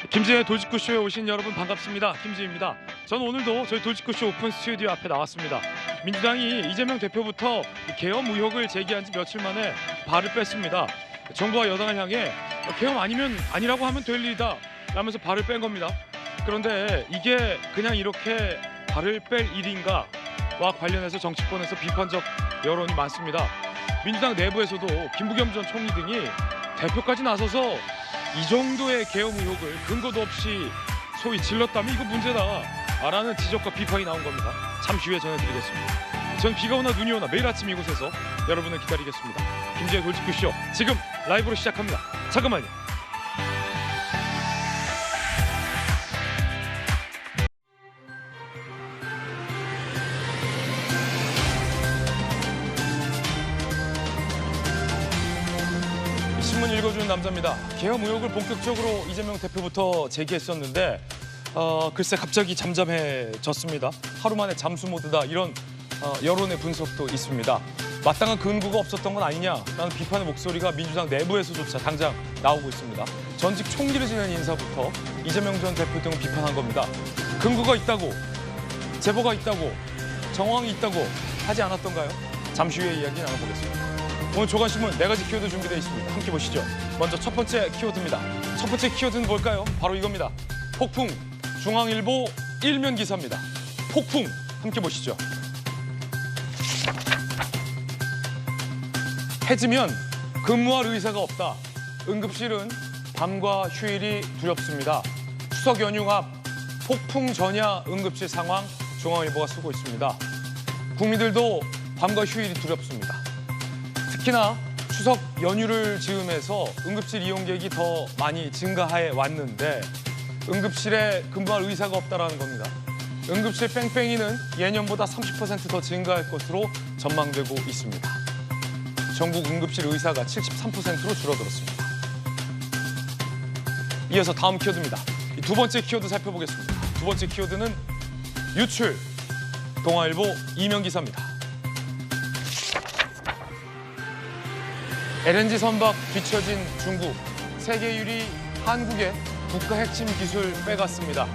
김지의 돌직구쇼에 오신 여러분 반갑습니다. 김지입니다. 저는 오늘도 저희 돌직구쇼 오픈 스튜디오 앞에 나왔습니다. 민주당이 이재명 대표부터 계엄 의혹을 제기한 지 며칠 만에 발을 뺐습니다. 정부와 여당을 향해 계엄 아니면 아니라고 하면 될 일이다 라면서 발을 뺀 겁니다. 그런데 이게 그냥 이렇게 발을 뺄 일인가와 관련해서 정치권에서 비판적 여론이 많습니다. 민주당 내부에서도 김부겸 전 총리 등이 대표까지 나서서 이 정도의 계엄 의혹을 근거도 없이 소위 질렀다면 이거 문제다라는 지적과 비판이 나온 겁니다. 잠시 후에 전해드리겠습니다. 전 비가 오나 눈이 오나 매일 아침 이곳에서 여러분을 기다리겠습니다. 김지의 돌직구쇼 지금 라이브로 시작합니다. 잠깐만요. 신문 읽어주는 남자입니다. 계엄 의혹을 본격적으로 이재명 대표부터 제기했었는데 글쎄 갑자기 잠잠해졌습니다. 하루 만에 잠수 모드다 이런 여론의 분석도 있습니다. 마땅한 근거가 없었던 건 아니냐라는 비판의 목소리가 민주당 내부에서조차 당장 나오고 있습니다. 전직 총리를 지낸 인사부터 이재명 전 대표 등을 비판한 겁니다. 근거가 있다고, 제보가 있다고, 정황이 있다고 하지 않았던가요? 잠시 후에 이야기 나눠보겠습니다. 오늘 조간신문 4가지 키워드 준비되어 있습니다. 함께 보시죠. 먼저 첫 번째 키워드입니다. 첫 번째 키워드는 뭘까요? 바로 이겁니다. 폭풍, 중앙일보 1면 기사입니다. 폭풍, 함께 보시죠. 해지면 근무할 의사가 없다. 응급실은 밤과 휴일이 두렵습니다. 추석 연휴 앞 폭풍 전야 응급실 상황 중앙일보가 쓰고 있습니다. 국민들도 밤과 휴일이 두렵습니다. 특히나 추석 연휴를 즈음해서 응급실 이용객이 더 많이 증가해 왔는데 응급실에 근무할 의사가 없다라는 겁니다. 응급실 뺑뺑이는 예년보다 30% 더 증가할 것으로 전망되고 있습니다. 전국 응급실 의사가 73%로 줄어들었습니다. 이어서 다음 키워드입니다. 두 번째 키워드 살펴보겠습니다. 두 번째 키워드는 유출, 동아일보 2면 기사입니다. LNG 선박 뒤처진 중국, 세계 1위 한국의 국가 핵심 기술 빼갔습니다.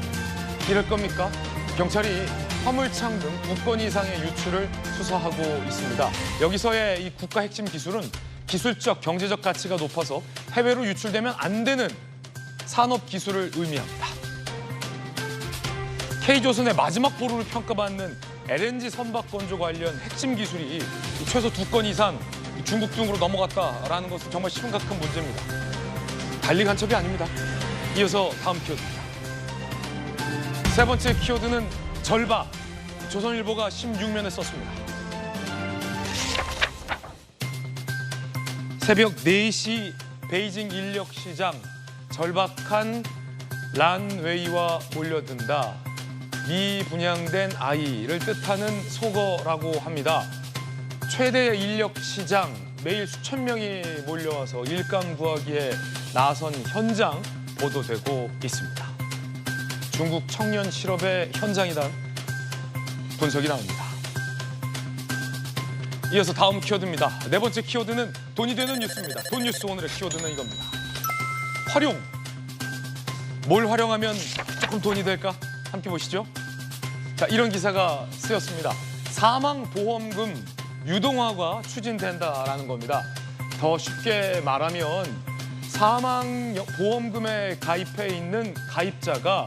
이럴 겁니까? 경찰이 화물창 등 2건 이상의 유출을 수사하고 있습니다. 여기서의 이 국가 핵심 기술은 기술적, 경제적 가치가 높아서 해외로 유출되면 안 되는 산업 기술을 의미합니다. K조선의 마지막 보루를 평가받는 LNG 선박 건조 관련 핵심 기술이 최소 2건 이상 중국 등으로 넘어갔다라는 것은 정말 심각한 문제입니다. 달리 간첩이 아닙니다. 이어서 다음 키워드입니다. 세 번째 키워드는 절박. 조선일보가 16면에 썼습니다. 새벽 4시 베이징 인력시장 절박한 란웨이와 몰려든다. 미분양된 아이를 뜻하는 속어라고 합니다. 최대 인력 시장, 매일 수천 명이 몰려와서 일감 구하기에 나선 현장 보도되고 있습니다. 중국 청년 실업의 현장이란 분석이 나옵니다. 이어서 다음 키워드입니다. 네 번째 키워드는 돈이 되는 뉴스입니다. 돈 뉴스 오늘의 키워드는 이겁니다. 활용. 뭘 활용하면 조금 돈이 될까? 함께 보시죠. 자, 이런 기사가 쓰였습니다. 사망보험금 유동화가 추진된다라는 겁니다. 더 쉽게 말하면 사망보험금에 가입해 있는 가입자가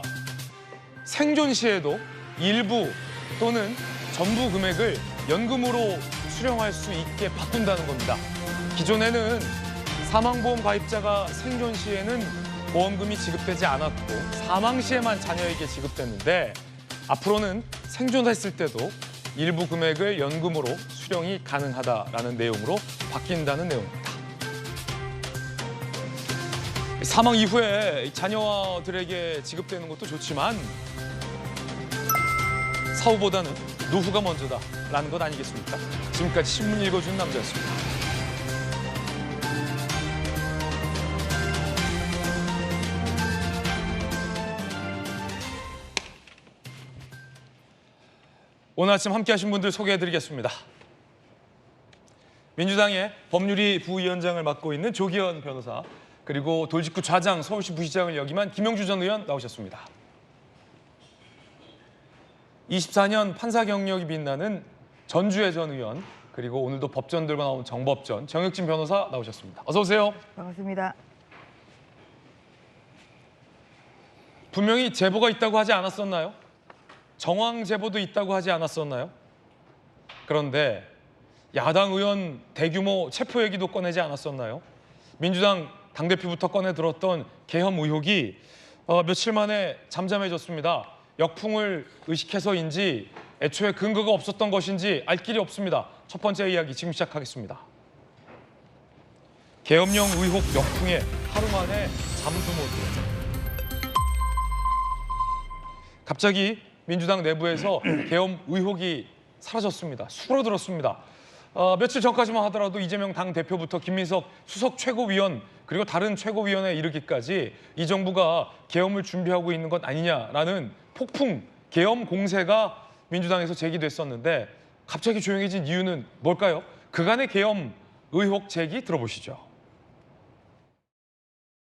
생존 시에도 일부 또는 전부 금액을 연금으로 수령할 수 있게 바꾼다는 겁니다. 기존에는 사망보험 가입자가 생존 시에는 보험금이 지급되지 않았고 사망 시에만 자녀에게 지급됐는데 앞으로는 생존했을 때도 일부 금액을 연금으로 수령이 가능하다라는 내용으로 바뀐다는 내용입니다. 사망 이후에 자녀들에게 지급되는 것도 좋지만 사후보다는 노후가 먼저다라는 것 아니겠습니까? 지금까지 신문 읽어준 남자였습니다. 오늘 아침 함께하신 분들 소개해드리겠습니다. 민주당의 법률위 부위원장을 맡고 있는 조기현 변호사, 그리고 돌직구 좌장 서울시 부시장을 역임한 김영주 전 의원 나오셨습니다. 24년 판사 경력이 빛나는 전주혜 전 의원, 그리고 오늘도 법전 들고 나온 정법전 정혁진 변호사 나오셨습니다. 어서 오세요. 반갑습니다. 분명히 제보가 있다고 하지 않았었나요? 정황 제보도 있다고 하지 않았었나요? 그런데 야당 의원 대규모 체포 얘기도 꺼내지 않았었나요? 민주당 당대표부터 꺼내 들었던 계엄 의혹이 며칠 만에 잠잠해졌습니다. 역풍을 의식해서인지 애초에 근거가 없었던 것인지 알 길이 없습니다. 첫 번째 이야기 지금 시작하겠습니다. 계엄령 의혹 역풍에 하루 만에 잠도 못 들었죠. 갑자기 민주당 내부에서 계엄 의혹이 사라졌습니다. 수그러들었습니다. 며칠 전까지만 하더라도 이재명 당대표부터 김민석 수석 최고위원 그리고 다른 최고위원에 이르기까지 이 정부가 계엄을 준비하고 있는 것 아니냐라는 폭풍 계엄 공세가 민주당에서 제기됐었는데 갑자기 조용해진 이유는 뭘까요? 그간의 계엄 의혹 제기 들어보시죠.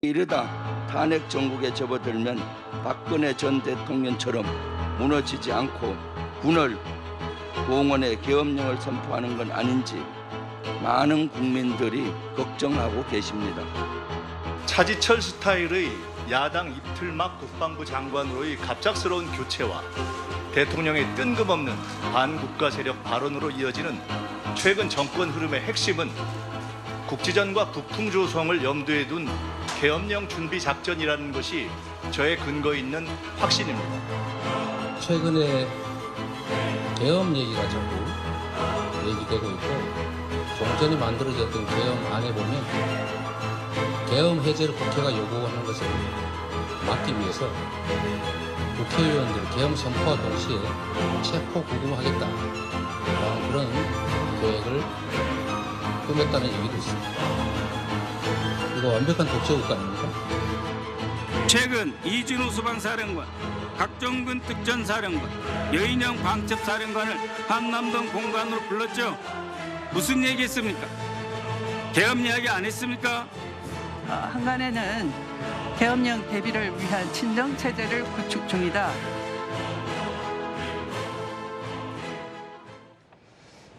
이르다 탄핵 정국에 접어들면 박근혜 전 대통령처럼 무너지지 않고 군을 공원에 계엄령을 선포하는 건 아닌지 많은 국민들이 걱정하고 계십니다. 차지철 스타일의 야당 이틀막 국방부 장관으로의 갑작스러운 교체와 대통령의 뜬금없는 반국가 세력 발언으로 이어지는 최근 정권 흐름의 핵심은 국지전과 북풍 조성을 염두에 둔 계엄령 준비 작전이라는 것이 저의 근거 있는 확신입니다. 최근에 계엄 얘기가 자꾸 얘기되고 있고 좀 전에 만들어졌던 계엄안에 보면 계엄 해제를 국회가 요구하는 것을 막기 위해서 국회의원들 계엄 선포와 동시에 체포 구금하겠다 그런 계획을 꾸몄다는 얘기도 있습니다. 이거 완벽한 독재국가 아닙니까? 최근 이진우 수방사령관, 각종군 특전사령관, 여인영 방첩사령관을 한남동 공간으로 불렀죠. 무슨 얘기했습니까? 계엄 이야기 안 했습니까? 한간에는 계엄령 대비를 위한 친정 체제를 구축 중이다.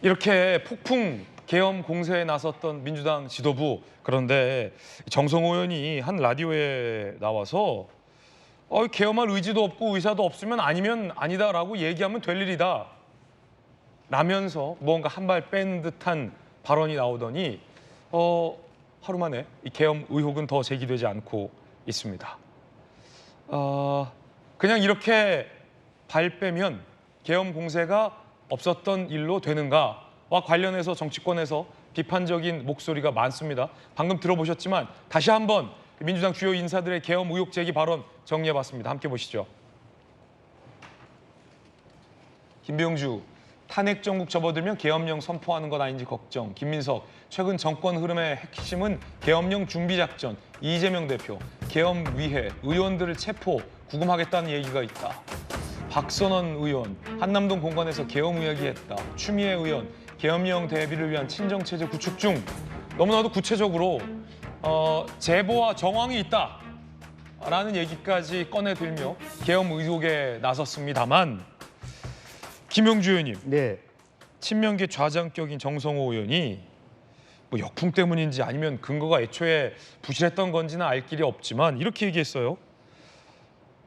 이렇게 폭풍 계엄 공세에 나섰던 민주당 지도부, 그런데 정성호 의원이 한 라디오에 나와서 계엄할 의지도 없고 의사도 없으면 아니면 아니다라고 얘기하면 될 일이다 라면서 뭔가 한 발 뺀 듯한 발언이 나오더니 하루 만에 이 계엄 의혹은 더 제기되지 않고 있습니다. 그냥 이렇게 발 빼면 계엄 공세가 없었던 일로 되는가와 관련해서 정치권에서 비판적인 목소리가 많습니다. 방금 들어보셨지만 다시 한번 민주당 주요 인사들의 계엄 의혹 제기 발언 정리해봤습니다. 함께 보시죠. 김병주, 탄핵 정국 접어들면 계엄령 선포하는 것 아닌지 걱정. 김민석, 최근 정권 흐름의 핵심은 계엄령 준비 작전. 이재명 대표, 계엄 위해 의원들을 체포, 구금하겠다는 얘기가 있다. 박선원 의원, 한남동 공간에서 계엄 이야기했다. 추미애 의원, 계엄령 대비를 위한 친정체제 구축 중. 너무나도 구체적으로 제보와 정황이 있다라는 얘기까지 꺼내들며 계엄 의혹에 나섰습니다만 김영주 의원님, 네. 친명계 좌장격인 정성호 의원이 뭐 역풍 때문인지 아니면 근거가 애초에 부실했던 건지는 알 길이 없지만 이렇게 얘기했어요.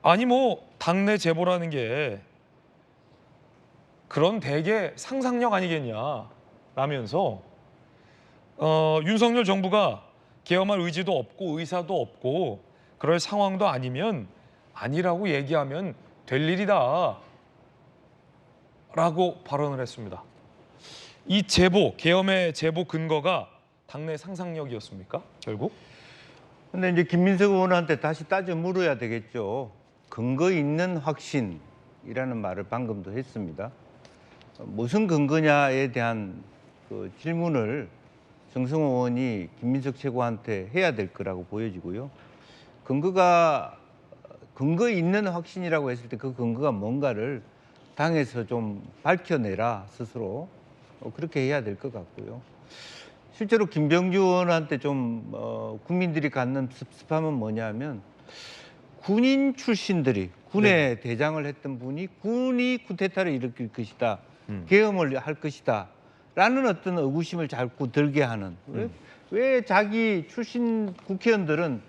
아니 뭐 당내 제보라는 게 그런 대개 상상력 아니겠냐 라면서 윤석열 정부가 계엄할 의지도 없고 의사도 없고 그럴 상황도 아니면 아니라고 얘기하면 될 일이다 라고 발언을 했습니다. 이 제보, 계엄의 제보 근거가 당내 상상력이었습니까? 결국? 근데 이제 김민석 의원한테 다시 따져 물어야 되겠죠. 근거 있는 확신이라는 말을 방금도 했습니다. 무슨 근거냐에 대한 그 질문을 정성호 의원이 김민석 최고한테 해야 될 거라고 보여지고요. 근거 있는 확신이라고 했을 때 그 근거가 뭔가를 당에서 좀 밝혀내라 스스로 그렇게 해야 될 것 같고요. 실제로 김병주 의원한테 좀 국민들이 갖는 섭섭함은 뭐냐면 군인 출신들이 군의 대장을 했던 분이 군이 쿠데타를 일으킬 것이다, 계엄을 할 것이다 라는 어떤 의구심을 자꾸 들게 하는, 왜 자기 출신 국회의원들은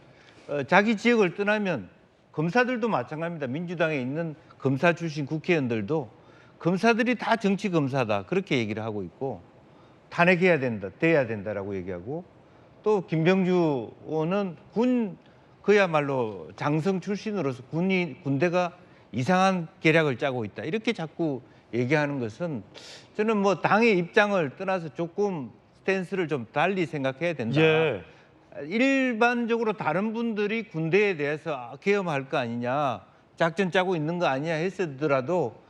자기 지역을 떠나면, 검사들도 마찬가지입니다. 민주당에 있는 검사 출신 국회의원들도 검사들이 다 정치 검사다 그렇게 얘기를 하고 있고, 탄핵해야 된다, 돼야 된다라고 얘기하고, 또 김병주 의원은 그야말로 장성 출신으로서 군대가 이상한 계략을 짜고 있다 이렇게 자꾸 얘기하는 것은, 저는 뭐 당의 입장을 떠나서 조금 스탠스를 좀 달리 생각해야 된다. 예. 일반적으로 다른 분들이 군대에 대해서 계엄할 거 아니냐, 작전 짜고 있는 거 아니냐 했더라도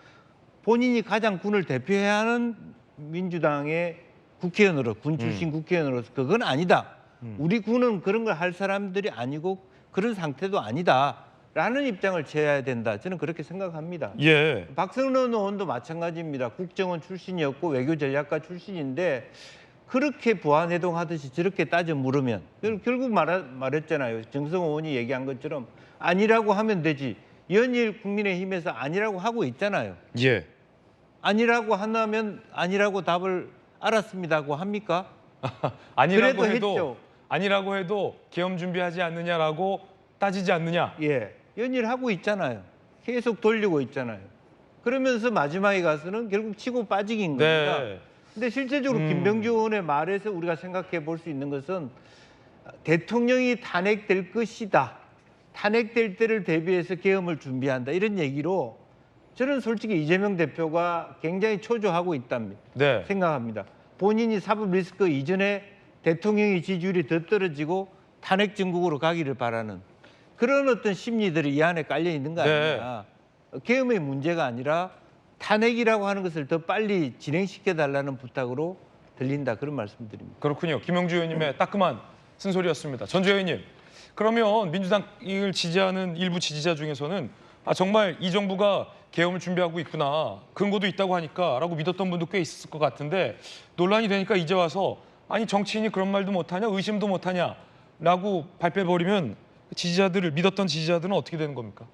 본인이 가장 군을 대표해야 하는 민주당의 국회의원으로, 군 출신 국회의원으로서 그건 아니다. 우리 군은 그런 걸 할 사람들이 아니고 그런 상태도 아니다라는 입장을 취해야 된다. 저는 그렇게 생각합니다. 예. 박성론 의원도 마찬가지입니다. 국정원 출신이었고 외교전략가 출신인데 그렇게 부안해동하듯이 저렇게 따져 물으면 결국 말했잖아요. 정성호 의원이 얘기한 것처럼 아니라고 하면 되지. 연일 국민의힘에서 아니라고 하고 있잖아요. 예. 아니라고 한다면 아니라고 답을 알았습니다고 합니까? 아니라고 그래도 해도 했죠. 아니라고 해도 계엄 준비하지 않느냐라고 따지지 않느냐. 예, 연일하고 있잖아요. 계속 돌리고 있잖아요. 그러면서 마지막에 가서는 결국 치고 빠지기인 겁니다. 네. 근데 실제적으로 김병주 의원의 말에서 우리가 생각해 볼 수 있는 것은 대통령이 탄핵될 것이다. 탄핵될 때를 대비해서 계엄을 준비한다. 이런 얘기로 저는 솔직히 이재명 대표가 굉장히 초조하고 있답니다. 네. 생각합니다. 본인이 사법 리스크 이전에 대통령의 지지율이 더 떨어지고 탄핵 정국으로 가기를 바라는 그런 어떤 심리들이 이 안에 깔려 있는 거 아니냐. 계엄의 문제가 아니라 탄핵이라고 하는 것을 더 빨리 진행시켜 달라는 부탁으로 들린다, 그런 말씀드립니다. 그렇군요. 김영주 의원님의 따끔한 쓴소리였습니다. 전주 의원님, 그러면 민주당을 지지하는 일부 지지자 중에서는 정말 이 정부가 계엄을 준비하고 있구나, 근거도 있다고 하니까 라고 믿었던 분도 꽤 있을 것 같은데, 논란이 되니까 이제 와서 아니 정치인이 그런 말도 못하냐, 의심도 못하냐 라고 발표해버리면 지지자들을 믿었던 지지자들은 어떻게 되는 겁니까?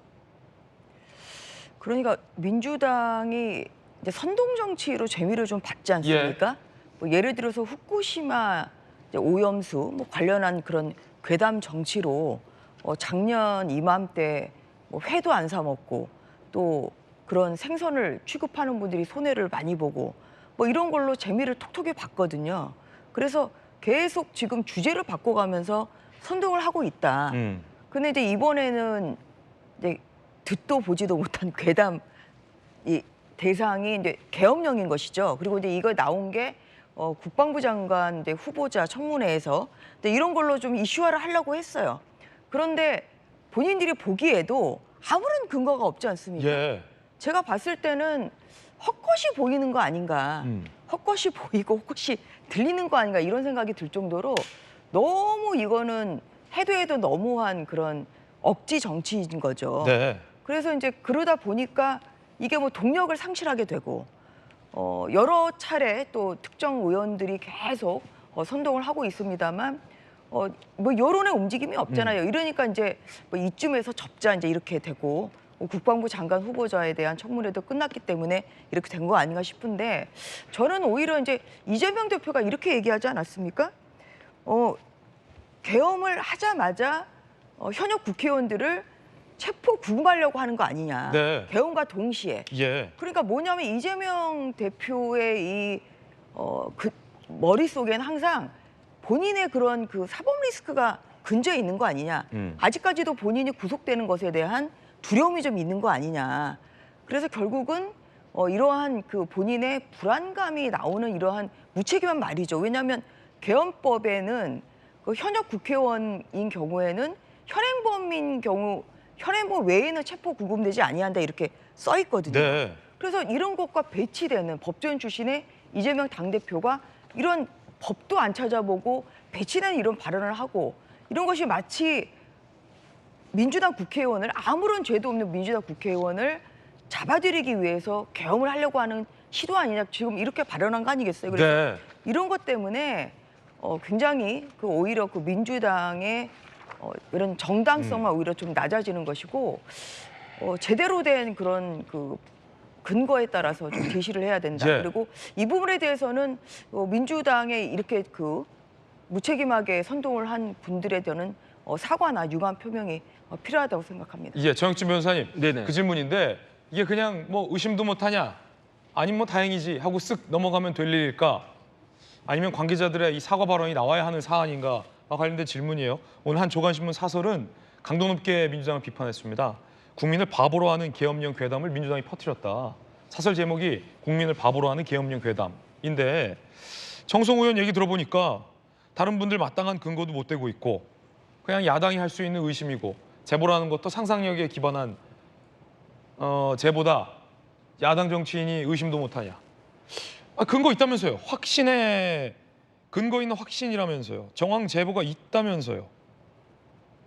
그러니까 민주당이 이제 선동 정치로 재미를 좀 받지 않습니까? 뭐 예를 들어서 후쿠시마 이제 오염수 뭐 관련한 그런 괴담 정치로 작년 이맘때 뭐 회도 안 사 먹고 또 그런 생선을 취급하는 분들이 손해를 많이 보고 뭐 이런 걸로 재미를 톡톡히 봤거든요. 그래서 계속 지금 주제를 바꿔가면서 선동을 하고 있다. 근데 이제 이번에는 이제 듣도 보지도 못한 괴담 이 대상이 이제 계엄령인 것이죠. 그리고 이제 이거 나온 게 국방부 장관 이제 후보자 청문회에서 이런 걸로 좀 이슈화를 하려고 했어요. 그런데 본인들이 보기에도 아무런 근거가 없지 않습니까? 예. 제가 봤을 때는 헛것이 보이는 거 아닌가, 헛것이 보이고 헛것이 들리는 거 아닌가 이런 생각이 들 정도로 너무 이거는 해도 너무한 그런 억지 정치인 거죠. 네. 그래서 이제 그러다 보니까 이게 뭐 동력을 상실하게 되고 여러 차례 또 특정 의원들이 계속 선동을 하고 있습니다만 뭐 여론의 움직임이 없잖아요. 이러니까 이제 뭐 이쯤에서 접자 이제 이렇게 되고 국방부 장관 후보자에 대한 청문회도 끝났기 때문에 이렇게 된 거 아닌가 싶은데, 저는 오히려 이제 이재명 대표가 이렇게 얘기하지 않았습니까? 계엄을 하자마자 현역 국회의원들을 체포 구금하려고 하는 거 아니냐. 네. 계엄과 동시에. 예. 그러니까 뭐냐면 이재명 대표의 그 머릿속에는 항상 본인의 그런 그 사법 리스크가 근저에 있는 거 아니냐. 아직까지도 본인이 구속되는 것에 대한 두려움이 좀 있는 거 아니냐. 그래서 결국은 이러한 그 본인의 불안감이 나오는 이러한 무책임한 말이죠. 왜냐하면 계엄법에는 그 현역 국회의원인 경우에는 현행범인 경우 현행범 외에는 체포 구금되지 아니한다 이렇게 써 있거든요. 네. 그래서 이런 것과 배치되는 법조인 출신의 이재명 당대표가 이런 법도 안 찾아보고 배치되는 이런 발언을 하고 이런 것이 마치 민주당 국회의원을, 아무런 죄도 없는 민주당 국회의원을 잡아들이기 위해서 계엄을 하려고 하는 시도 아니냐, 지금 이렇게 발언한 거 아니겠어요? 그래서 네. 이런 것 때문에 굉장히 오히려 민주당의 이런 정당성만 오히려 좀 낮아지는 것이고 제대로 된 그런 근거에 따라서 좀 제시를 해야 된다. 예. 그리고 이 부분에 대해서는 민주당에 이렇게 무책임하게 선동을 한 분들에 대한 사과나 유감 표명이 필요하다고 생각합니다. 예, 정혁진 변호사님, 네네. 그 질문인데 이게 그냥 뭐 의심도 못하냐, 아니면 뭐 다행이지 하고 쓱 넘어가면 될 일일까, 아니면 관계자들의 이 사과 발언이 나와야 하는 사안인가와 관련된 질문이에요. 오늘 한 조간신문 사설은 강도 높게 민주당을 비판했습니다. 국민을 바보로 하는 계엄령 괴담을 민주당이 퍼뜨렸다. 사설 제목이 국민을 바보로 하는 계엄령 괴담인데 정성호 의원 얘기 들어보니까 다른 분들 마땅한 근거도 못 대고 있고 그냥 야당이 할 수 있는 의심이고 제보라는 것도 상상력에 기반한 제보다 야당 정치인이 의심도 못하냐. 근거 있다면서요. 확신에 근거 있는 확신이라면서요. 정황 제보가 있다면서요.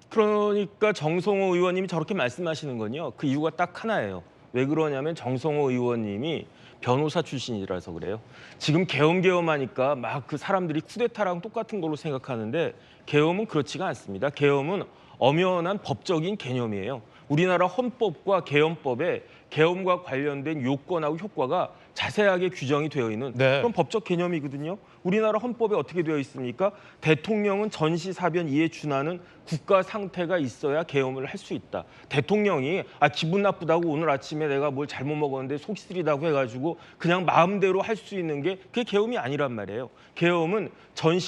그러니까 정성호 의원님이 저렇게 말씀하시는 건요. 그 이유가 딱 하나예요. 왜 그러냐면 정성호 의원님이 변호사 출신이라서 그래요. 지금 계엄하니까 막 그 사람들이 쿠데타랑 똑같은 걸로 생각하는데 계엄은 그렇지가 않습니다. 계엄은 엄연한 법적인 개념이에요. 우리나라 헌법과 계엄법에 계엄과 관련된 요건하고 효과가 자세하게 규정이 되어 있는 그런 법적 개념이거든요. 우리나라 헌법에 어떻게 되어 있습니까? 대통령은 전시사변 이에 준하는 국가 상태가 있어야 계엄을 할 수 있다. 대통령이 기분 나쁘다고 오늘 아침에 내가 뭘 잘못 먹었는데 속이 쓰리다고 해가지고 그냥 마음대로 할 수 있는 게 그게 계엄이 아니란 말이에요. 계엄은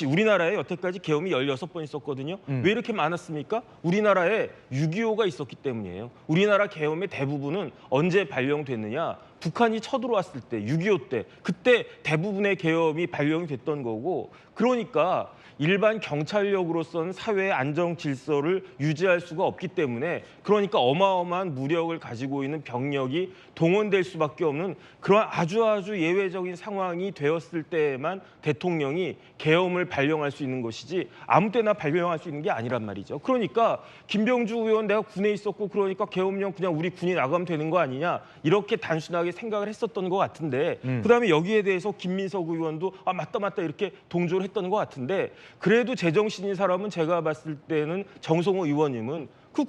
우리나라에 여태까지 계엄이 16번 있었거든요. 왜 이렇게 많았습니까? 우리나라에 6.25가 있었기 때문이에요. 우리나라 계엄의 대부분은 언제 발령됐느냐? 북한이 쳐들어왔을 때, 6.25 때, 그때 대부분의 계엄이 발령이 됐던 거고, 그러니까 일반 경찰력으로서는 사회의 안정 질서를 유지할 수가 없기 때문에 그러니까 어마어마한 무력을 가지고 있는 병력이 동원될 수밖에 없는 그런 아주 예외적인 상황이 되었을 때에만 대통령이 계엄을 발령할 수 있는 것이지 아무 때나 발령할 수 있는 게 아니란 말이죠. 그러니까 김병주 의원 내가 군에 있었고 그러니까 계엄령 그냥 우리 군이 나가면 되는 거 아니냐 이렇게 단순하게 생각을 했었던 것 같은데 그다음에 여기에 대해서 김민석 의원도 맞다 이렇게 동조를 했던 것 같은데 그래도 제정신인 사람은 제가 봤을 때는 정성호 의원님은 그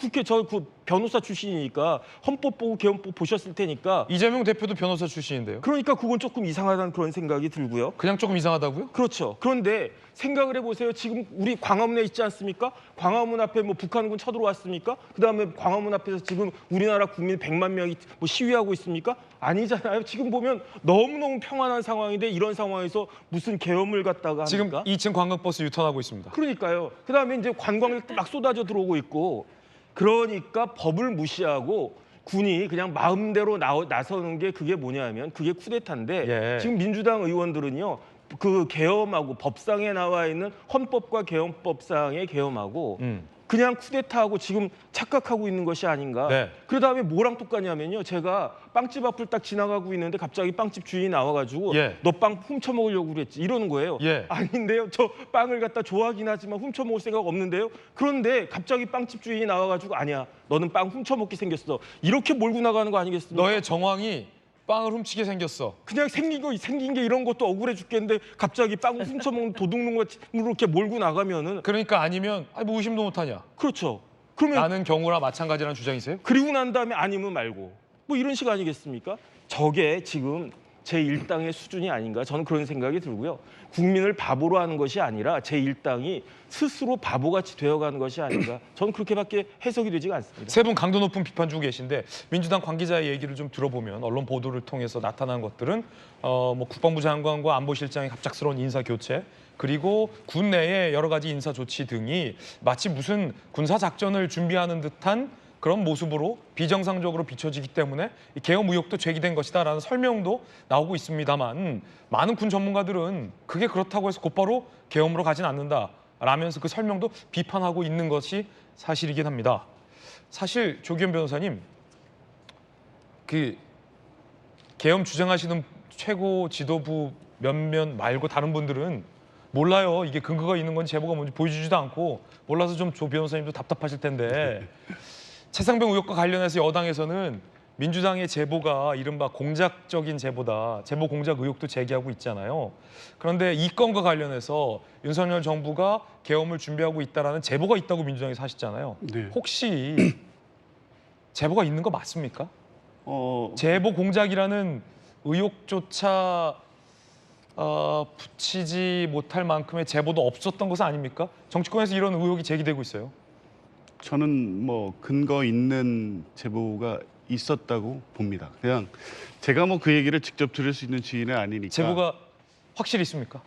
변호사 출신이니까 헌법 보고 계엄법 보셨을 테니까 이재명 대표도 변호사 출신인데요. 그러니까 그건 조금 이상하다는 그런 생각이 들고요. 그냥 조금 이상하다고요? 그렇죠. 그런데 생각을 해보세요. 지금 우리 광화문에 있지 않습니까? 광화문 앞에 북한군 쳐들어왔습니까? 그다음에 광화문 앞에서 지금 우리나라 국민 100만 명이 시위하고 있습니까? 아니잖아요. 지금 보면 너무너무 평안한 상황인데 이런 상황에서 무슨 계엄을 갖다가 합니까? 지금 2층 관광버스 유턴하고 있습니다. 그러니까요. 그다음에 이제 관광객들 막 쏟아져 들어오고 있고 그러니까 법을 무시하고 군이 그냥 마음대로 나서는 게 그게 뭐냐면 그게 쿠데타인데 지금 민주당 의원들은요. 그 계엄하고 법상에 나와 있는 헌법과 계엄법상의 계엄하고 그냥 쿠데타하고 지금 착각하고 있는 것이 아닌가. 그 다음에 뭐랑 똑같냐면요. 제가 빵집 앞을 딱 지나가고 있는데 갑자기 빵집 주인이 나와가지고 너 빵 훔쳐먹으려고 그랬지 이러는 거예요. 아닌데요. 저 빵을 갖다 좋아하긴 하지만 훔쳐먹을 생각 없는데요. 그런데 갑자기 빵집 주인이 나와가지고 아니야. 너는 빵 훔쳐먹게 생겼어. 이렇게 몰고 나가는 거 아니겠습니까? 너의 정황이 빵을 훔치게 생겼어. 그냥 생긴 게 이런 것도 억울해 죽겠는데 갑자기 빵을 훔쳐먹는 도둑놈으로 이렇게 몰고 나가면은 그러니까 아니면 뭐 의심도 못하냐. 그렇죠. 그러면 나는 경우나 마찬가지라는 주장이세요? 그리고 난 다음에 아니면 말고 뭐 이런 식 아니겠습니까? 저게 지금 제1당의 수준이 아닌가 저는 그런 생각이 들고요. 국민을 바보로 하는 것이 아니라 제1당이 스스로 바보같이 되어가는 것이 아닌가 저는 그렇게밖에 해석이 되지가 않습니다. 세 분 강도 높은 비판 주고 계신데 민주당 관계자의 얘기를 좀 들어보면 언론 보도를 통해서 나타난 것들은 뭐 국방부 장관과 안보실장의 갑작스러운 인사 교체 그리고 군 내의 여러 가지 인사 조치 등이 마치 무슨 군사 작전을 준비하는 듯한 그런 모습으로 비정상적으로 비춰지기 때문에 이 계엄 의혹도 제기된 것이다라는 설명도 나오고 있습니다만 많은 군 전문가들은 그게 그렇다고 해서 곧바로 계엄으로 가진 않는다라면서 그 설명도 비판하고 있는 것이 사실이긴 합니다. 사실 조기현 변호사님, 그 계엄 주장하시는 최고 지도부 몇몇 말고 다른 분들은 몰라요. 이게 근거가 있는 건지 제보가 뭔지 보여주지도 않고 몰라서 좀 조 변호사님도 답답하실 텐데. 최상병 의혹과 관련해서 여당에서는 민주당의 제보가 이른바 공작적인 제보다, 제보 공작 의혹도 제기하고 있잖아요. 그런데 이 건과 관련해서 윤석열 정부가 계엄을 준비하고 있다라는 제보가 있다고 민주당에서 하셨잖아요. 네. 혹시 제보가 있는 거 맞습니까? 제보 공작이라는 의혹조차 붙이지 못할 만큼의 제보도 없었던 것은 아닙니까? 정치권에서 이런 의혹이 제기되고 있어요. 저는 뭐 근거 있는 제보가 있었다고 봅니다. 그냥 제가 뭐 그 얘기를 직접 들을 수 있는 지인은 아니니까. 제보가 확실히 있습니까?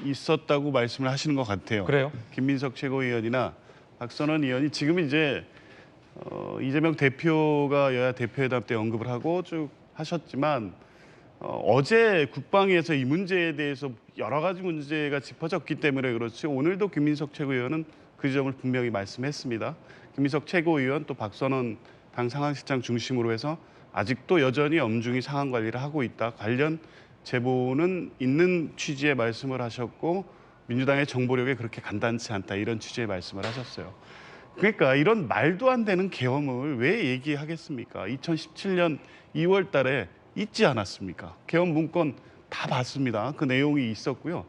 있었다고 말씀을 하시는 것 같아요. 그래요? 김민석 최고위원이나 박선원 의원이 지금 이제 이재명 대표가 여야 대표회담 때 언급을 하고 쭉 하셨지만 어제 국방위에서 이 문제에 대해서 여러 가지 문제가 짚어졌기 때문에 그렇지 오늘도 김민석 최고위원은 그 점을 분명히 말씀했습니다. 김민석 최고위원 또 박선원 당 상황실장 중심으로 해서 아직도 여전히 엄중히 상황 관리를 하고 있다. 관련 제보는 있는 취지의 말씀을 하셨고 민주당의 정보력이 그렇게 간단치 않다. 이런 취지의 말씀을 하셨어요. 그러니까 이런 말도 안 되는 계엄을 왜 얘기하겠습니까? 2017년 2월 달에 있지 않았습니까? 계엄 문건 다 봤습니다. 그 내용이 있었고요.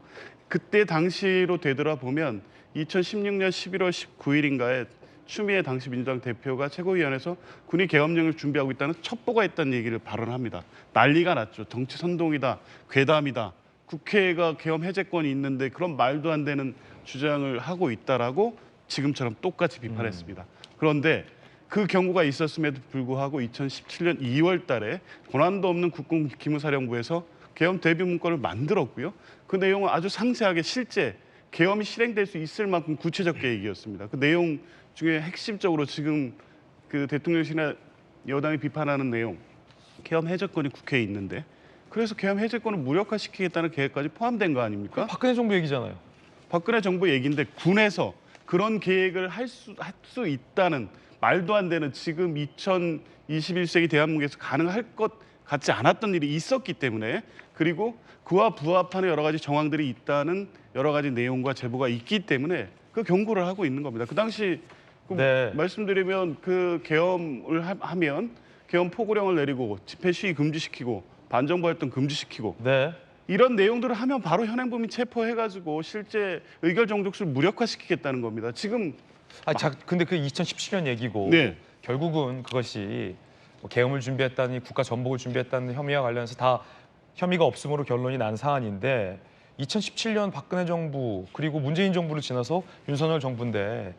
그때 당시로 되돌아보면 2016년 11월 19일인가에 추미애 당시 민주당 대표가 최고위원회에서 군이 계엄령을 준비하고 있다는 첩보가 있다는 얘기를 발언합니다. 난리가 났죠. 정치 선동이다, 괴담이다. 국회가 계엄 해제권이 있는데 그런 말도 안 되는 주장을 하고 있다라고 지금처럼 똑같이 비판했습니다. 그런데 그 경고가 있었음에도 불구하고 2017년 2월 달에 권한도 없는 국군 기무사령부에서 계엄 대비 문건을 만들었고요. 그 내용은 아주 상세하게 실제 계엄이 실행될 수 있을 만큼 구체적 계획이었습니다. 그 내용 중에 핵심적으로 지금 그 대통령실이나 여당이 비판하는 내용, 계엄 해제권이 국회에 있는데 그래서 계엄 해제권을 무력화시키겠다는 계획까지 포함된 거 아닙니까? 박근혜 정부 얘기잖아요. 박근혜 정부 얘기인데 군에서 그런 계획을 할 수 있다는 말도 안 되는 지금 2021세기 대한민국에서 가능할 것 같지 않았던 일이 있었기 때문에 그리고 그와 부합하는 여러 가지 정황들이 있다는 여러 가지 내용과 제보가 있기 때문에 그 경고를 하고 있는 겁니다. 그 당시 네. 말씀드리면 그 계엄을 하면 계엄 포고령을 내리고 집회 시위 금지시키고 반정부 활동 금지시키고 네. 이런 내용들을 하면 바로 현행범인 체포해가지고 실제 의결 정족수를 무력화시키겠다는 겁니다. 지금 근데 그 2017년 얘기고 네. 결국은 그것이 뭐 계엄을 준비했다니 국가 전복을 준비했다는 혐의와 관련해서 다 혐의가 없음으로 결론이 난 사안인데 2017년 박근혜 정부 그리고 문재인 정부를 지나서 윤석열 정부인데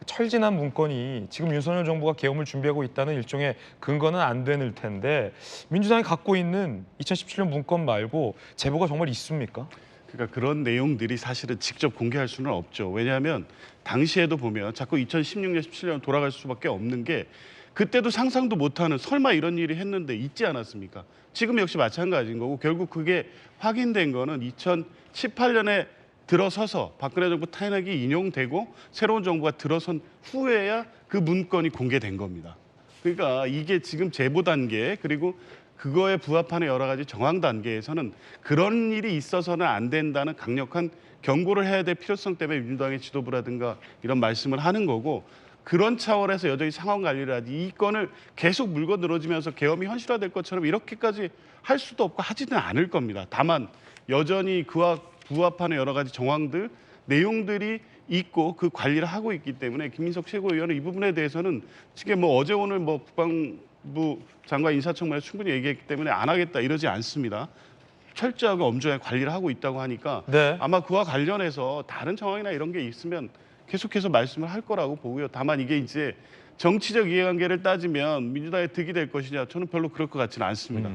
철진한 문건이 지금 윤석열 정부가 계엄을 준비하고 있다는 일종의 근거는 안 되는 텐데 민주당이 갖고 있는 2017년 문건 말고 제보가 정말 있습니까? 그러니까 그런 내용들이 사실은 직접 공개할 수는 없죠. 왜냐하면 당시에도 보면 자꾸 2016년, 17년 돌아갈 수밖에 없는 게 그때도 상상도 못하는 설마 이런 일이 했는데 있지 않았습니까? 지금 역시 마찬가지인 거고 결국 그게 확인된 거는 2018년에 들어서서 박근혜 정부 탄핵이 인용되고 새로운 정부가 들어선 후에야 그 문건이 공개된 겁니다. 그러니까 이게 지금 제보 단계 그리고 그거에 부합하는 여러 가지 정황 단계에서는 그런 일이 있어서는 안 된다는 강력한 경고를 해야 될 필요성 때문에 민주당의 지도부라든가 이런 말씀을 하는 거고 그런 차원에서 여전히 상황 관리를 하지 이 건을 계속 물고 늘어지면서 계엄이 현실화될 것처럼 이렇게까지 할 수도 없고 하지는 않을 겁니다. 다만 여전히 그와 부합하는 여러 가지 정황들, 내용들이 있고 그 관리를 하고 있기 때문에 김민석 최고위원은 이 부분에 대해서는 지금 뭐 어제 오늘 뭐 국방부 장관 인사청문회 충분히 얘기했기 때문에 안 하겠다 이러지 않습니다. 철저하게 엄중하게 관리를 하고 있다고 하니까 네. 아마 그와 관련해서 다른 정황이나 이런 게 있으면 계속해서 말씀을 할 거라고 보고요. 다만 이게 이제 정치적 이해관계를 따지면 민주당에 득이 될 것이냐 저는 별로 그럴 것 같지는 않습니다.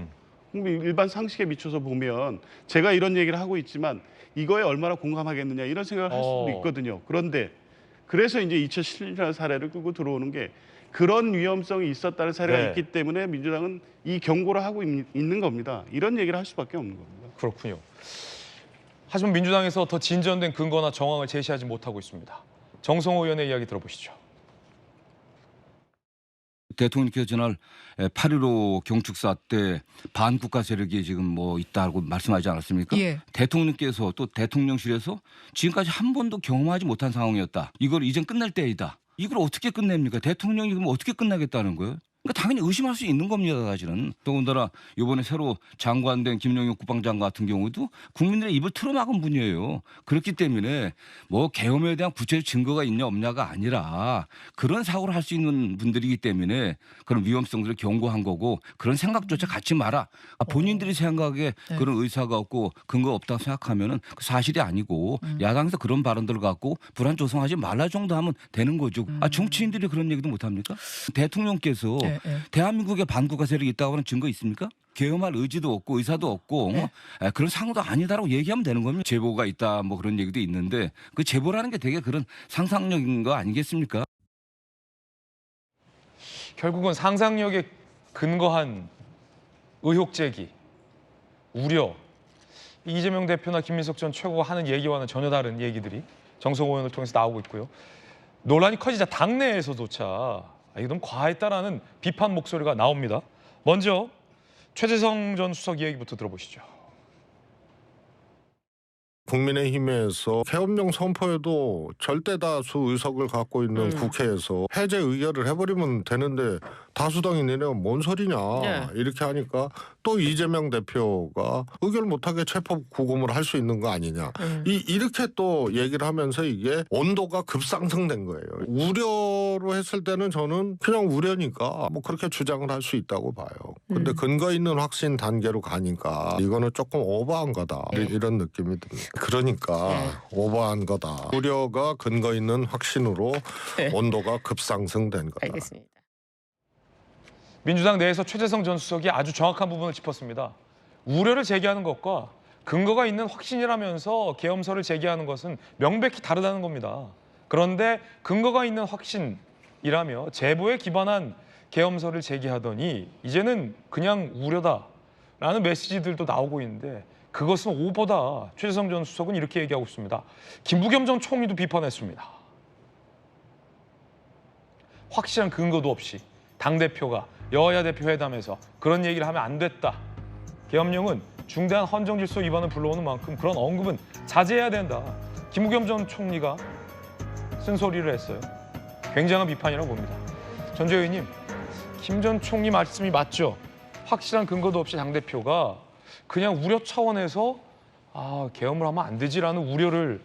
일반 상식에 미쳐서 보면 제가 이런 얘기를 하고 있지만 이거에 얼마나 공감하겠느냐 이런 생각을 할 수도 있거든요. 그런데 그래서 이제 2017년 사례를 끌고 들어오는 게 그런 위험성이 있었다는 사례가 네. 있기 때문에 민주당은 이 경고를 하고 있는 겁니다. 이런 얘기를 할 수밖에 없는 겁니다. 그렇군요. 하지만 민주당에서 더 진전된 근거나 정황을 제시하지 못하고 있습니다. 정성호 의원의 이야기 들어보시죠. 대통령께서 전날 8.15 경축사 때 반국가 세력이 지금 뭐 있다고 말씀하지 않았습니까? 예. 대통령께서 또 대통령실에서 지금까지 한 번도 경험하지 못한 상황이었다. 이걸 이젠 끝날 때이다. 이걸 어떻게 끝냅니까? 대통령이 그럼 어떻게 끝나겠다는 거예요? 그러니까 당연히 의심할 수 있는 겁니다, 사실은. 더군다나 이번에 새로 장관된 김용현 국방장관 같은 경우도 국민들의 입을 틀어막은 분이에요. 그렇기 때문에 뭐 계엄에 대한 구체적 증거가 있냐 없냐가 아니라 그런 사고를 할 수 있는 분들이기 때문에 그런 위험성들을 경고한 거고 그런 생각조차 갖지 마라. 본인들이 생각에 그런 의사가 없고 근거가 없다고 생각하면은 그 사실이 아니고 야당에서 그런 발언들을 갖고 불안 조성하지 말라 정도 하면 되는 거죠. 정치인들이 그런 얘기도 못 합니까? 대통령께서 대한민국에 반국가 세력이 있다고 하는 증거 있습니까? 계엄할 의지도 없고 의사도 없고 그런 상황도 아니다라고 얘기하면 되는 겁니다. 제보가 있다 뭐 그런 얘기도 있는데 그 제보라는 게 되게 그런 상상력인 거 아니겠습니까? 결국은 상상력에 근거한 의혹 제기, 우려, 이재명 대표나 김민석 전 최고가 하는 얘기와는 전혀 다른 얘기들이 정성호 의원을 통해서 나오고 있고요. 논란이 커지자 당내에서조차 이게 너무 과했다라는 비판 목소리가 나옵니다. 먼저 최재성 전 수석 이야기부터 들어보시죠. 국민의힘에서 계엄령 선포에도 절대다수 의석을 갖고 있는 국회에서 해제 의결을 해버리면 되는데 다수당이 내내면 뭔 소리냐 이렇게 하니까 또 이재명 대표가 의결 못하게 체포 구금을 할 수 있는 거 아니냐 이렇게 또 얘기를 하면서 이게 온도가 급상승된 거예요. 우려로 했을 때는 저는 그냥 우려니까 뭐 그렇게 주장을 할 수 있다고 봐요. 근데 근거 있는 확신 단계로 가니까 이거는 조금 오버한 거다 이런 느낌이 듭니다. 그러니까 오버한 거다. 우려가 근거 있는 확신으로 온도가 급상승된 거다. 알겠습니다. 민주당 내에서 최재성 전 수석이 아주 정확한 부분을 짚었습니다. 우려를 제기하는 것과 근거가 있는 확신이라면서 계엄설을 제기하는 것은 명백히 다르다는 겁니다. 그런데 근거가 있는 확신이라며 제보에 기반한 계엄설을 제기하더니 이제는 그냥 우려다라는 메시지들도 나오고 있는데 그것은 오보다. 최재성 전 수석은 이렇게 얘기하고 있습니다. 김부겸 전 총리도 비판했습니다. 확실한 근거도 없이 당대표가 여야 대표 회담에서 그런 얘기를 하면 안 됐다. 계엄령은 중대한 헌정질서 위반을 불러오는 만큼 그런 언급은 자제해야 된다. 김부겸 전 총리가 쓴소리를 했어요. 굉장한 비판이라고 봅니다. 전재 의원님, 김 전 총리 말씀이 맞죠? 확실한 근거도 없이 당대표가 그냥 우려 차원에서 계엄을 하면 안 되지라는 우려를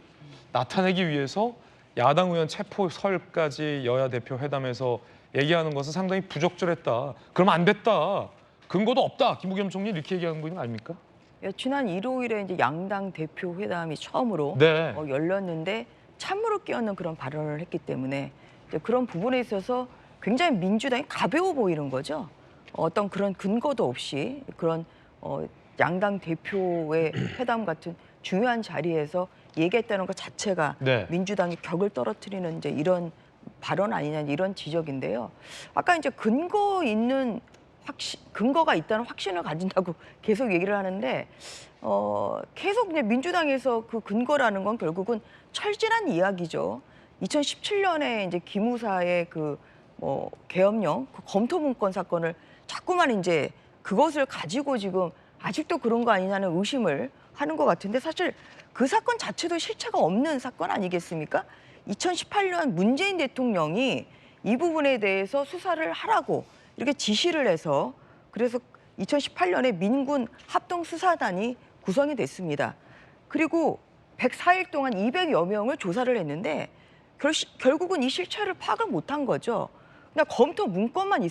나타내기 위해서 야당 의원 체포설까지 여야 대표 회담에서 얘기하는 것은 상당히 부적절했다. 그러면 안 됐다. 근거도 없다. 김부겸 총리 이렇게 얘기하는 거 아닙니까? 지난 일요일에 이제 양당 대표 회담이 처음으로 열렸는데 찬물을 끼얹는 그런 발언을 했기 때문에 이제 그런 부분에 있어서 굉장히 민주당이 가벼워 보이는 거죠. 어떤 그런 근거도 없이 그런 양당 대표의 회담 같은 중요한 자리에서 얘기했다는 것 자체가 민주당이 격을 떨어뜨리는 이제 이런 발언 아니냐 이런 지적인데요. 아까 이제 근거가 있다는 확신을 가진다고 계속 얘기를 하는데 계속 이제 민주당에서 그 근거라는 건 결국은 철진한 이야기죠. 2017년에 이제 기무사의 그 계엄령 그 검토 문건 사건을 자꾸만 이제 그것을 가지고 지금 아직도 그런 거 아니냐는 의심을 하는 것 같은데 사실 그 사건 자체도 실체가 없는 사건 아니겠습니까? 2018년 문재인 대통령이 이 부분에 대해서 수사를 하라고 이렇게 지시를 해서 그래서 2018년에 민군 합동수사단이 구성이 됐습니다. 그리고 104일 동안 200여 명을 조사를 했는데 결국은 이 실체를 파악을 못한 거죠. 그냥 검토 문건만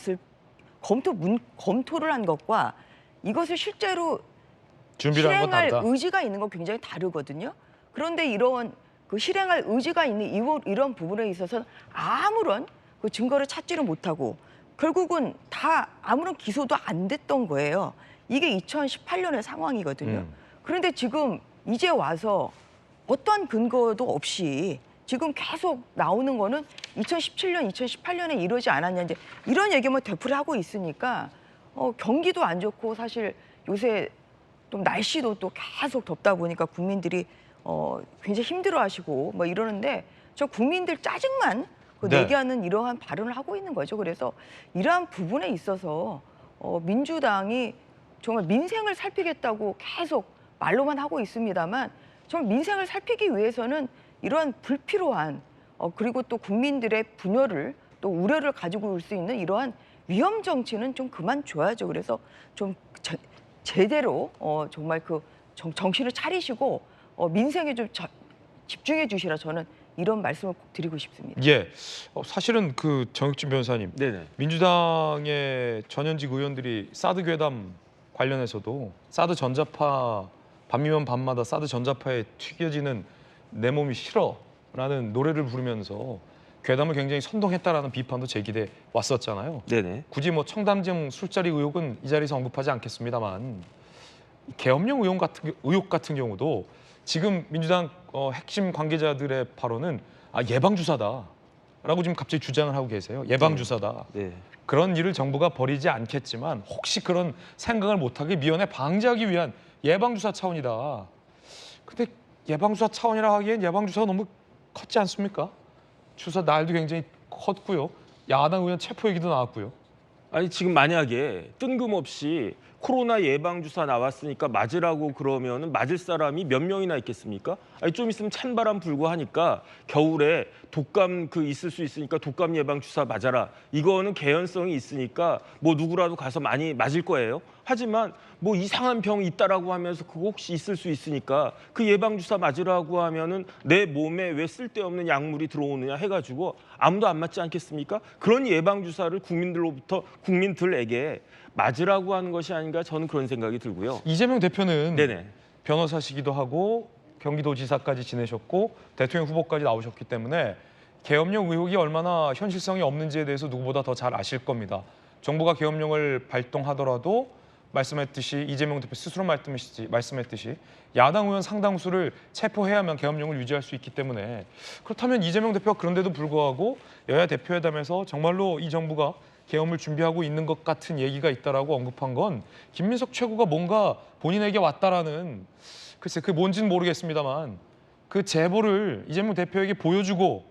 검토를 한 것과 이것을 실제로 실행할 의지가 있는 건 굉장히 다르거든요. 그런데 이런 그 실행할 의지가 있는 이런 부분에 있어서 아무런 그 증거를 찾지를 못하고 결국은 다 아무런 기소도 안 됐던 거예요. 이게 2018년의 상황이거든요. 그런데 지금 이제 와서 어떠한 근거도 없이 지금 계속 나오는 거는 2017년, 2018년에 이러지 않았냐 이제 이런 얘기만 되풀이하고 있으니까 경기도 안 좋고 사실 요새 좀 날씨도 또 계속 덥다 보니까 국민들이 굉장히 힘들어하시고 뭐 이러는데 저 국민들 짜증만 내게하는 이러한 발언을 하고 있는 거죠. 그래서 이러한 부분에 있어서 민주당이 정말 민생을 살피겠다고 계속 말로만 하고 있습니다만 정말 민생을 살피기 위해서는 이러한 불필요한 그리고 또 국민들의 분열을 또 우려를 가지고 올 수 있는 이러한 위험 정치는 좀 그만 줘야죠. 그래서 좀 제대로 정말 그 정신을 차리시고 민생에 좀 집중해 주시라 저는 이런 말씀을 꼭 드리고 싶습니다. 예, 사실은 그 정혁진 변호사님, 네네. 민주당의 전현직 의원들이 사드 괴담 관련해서도 사드 전자파 밤이면 밤마다 사드 전자파에 튀겨지는 내 몸이 싫어라는 노래를 부르면서 괴담을 굉장히 선동했다라는 비판도 제기돼 왔었잖아요. 네네. 굳이 뭐 청담동 술자리 의혹은 이 자리에서 언급하지 않겠습니다만 계엄령 의혹 같은 경우도 지금 민주당 핵심 관계자들의 발언은 예방주사다라고 지금 갑자기 주장을 하고 계세요. 예방주사다. 네. 그런 일을 정부가 벌이지 않겠지만 혹시 그런 생각을 못하게 미연에 방지하기 위한 예방주사 차원이다. 근데 예방주사 차원이라 하기엔 예방주사가 너무 컸지 않습니까? 주사 날도 굉장히 컸고요. 야당 의원 체포 얘기도 나왔고요. 아니 지금 만약에 뜬금없이 코로나 예방주사 나왔으니까 맞으라고 그러면은 맞을 사람이 몇 명이나 있겠습니까? 아니 좀 있으면 찬바람 불고 하니까 겨울에 독감 있을 수 있으니까 독감 예방주사 맞아라. 이거는 개연성이 있으니까 뭐 누구라도 가서 많이 맞을 거예요. 하지만 뭐 이상한 병이 있다라고 하면서 그거 혹시 있을 수 있으니까 그 예방주사 맞으라고 하면은 내 몸에 왜 쓸데없는 약물이 들어오느냐 해가지고 아무도 안 맞지 않겠습니까? 그런 예방주사를 국민들에게 맞으라고 하는 것이 아닌가 저는 그런 생각이 들고요. 이재명 대표는 네네. 변호사시기도 하고 경기도지사까지 지내셨고 대통령 후보까지 나오셨기 때문에 계엄령 의혹이 얼마나 현실성이 없는지에 대해서 누구보다 더 잘 아실 겁니다. 정부가 계엄령을 발동하더라도 말씀했듯이 이재명 대표 스스로 말씀했듯이 야당 의원 상당수를 체포해야만 계엄령을 유지할 수 있기 때문에 그렇다면 이재명 대표가 그런데도 불구하고 여야 대표회담에서 정말로 이 정부가 계엄을 준비하고 있는 것 같은 얘기가 있다라고 언급한 건 김민석 최고가 뭔가 본인에게 왔다라는 글쎄 그게 뭔지는 모르겠습니다만 그 제보를 이재명 대표에게 보여주고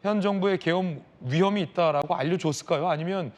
현 정부의 계엄 위험이 있다라고 알려줬을까요? 아니면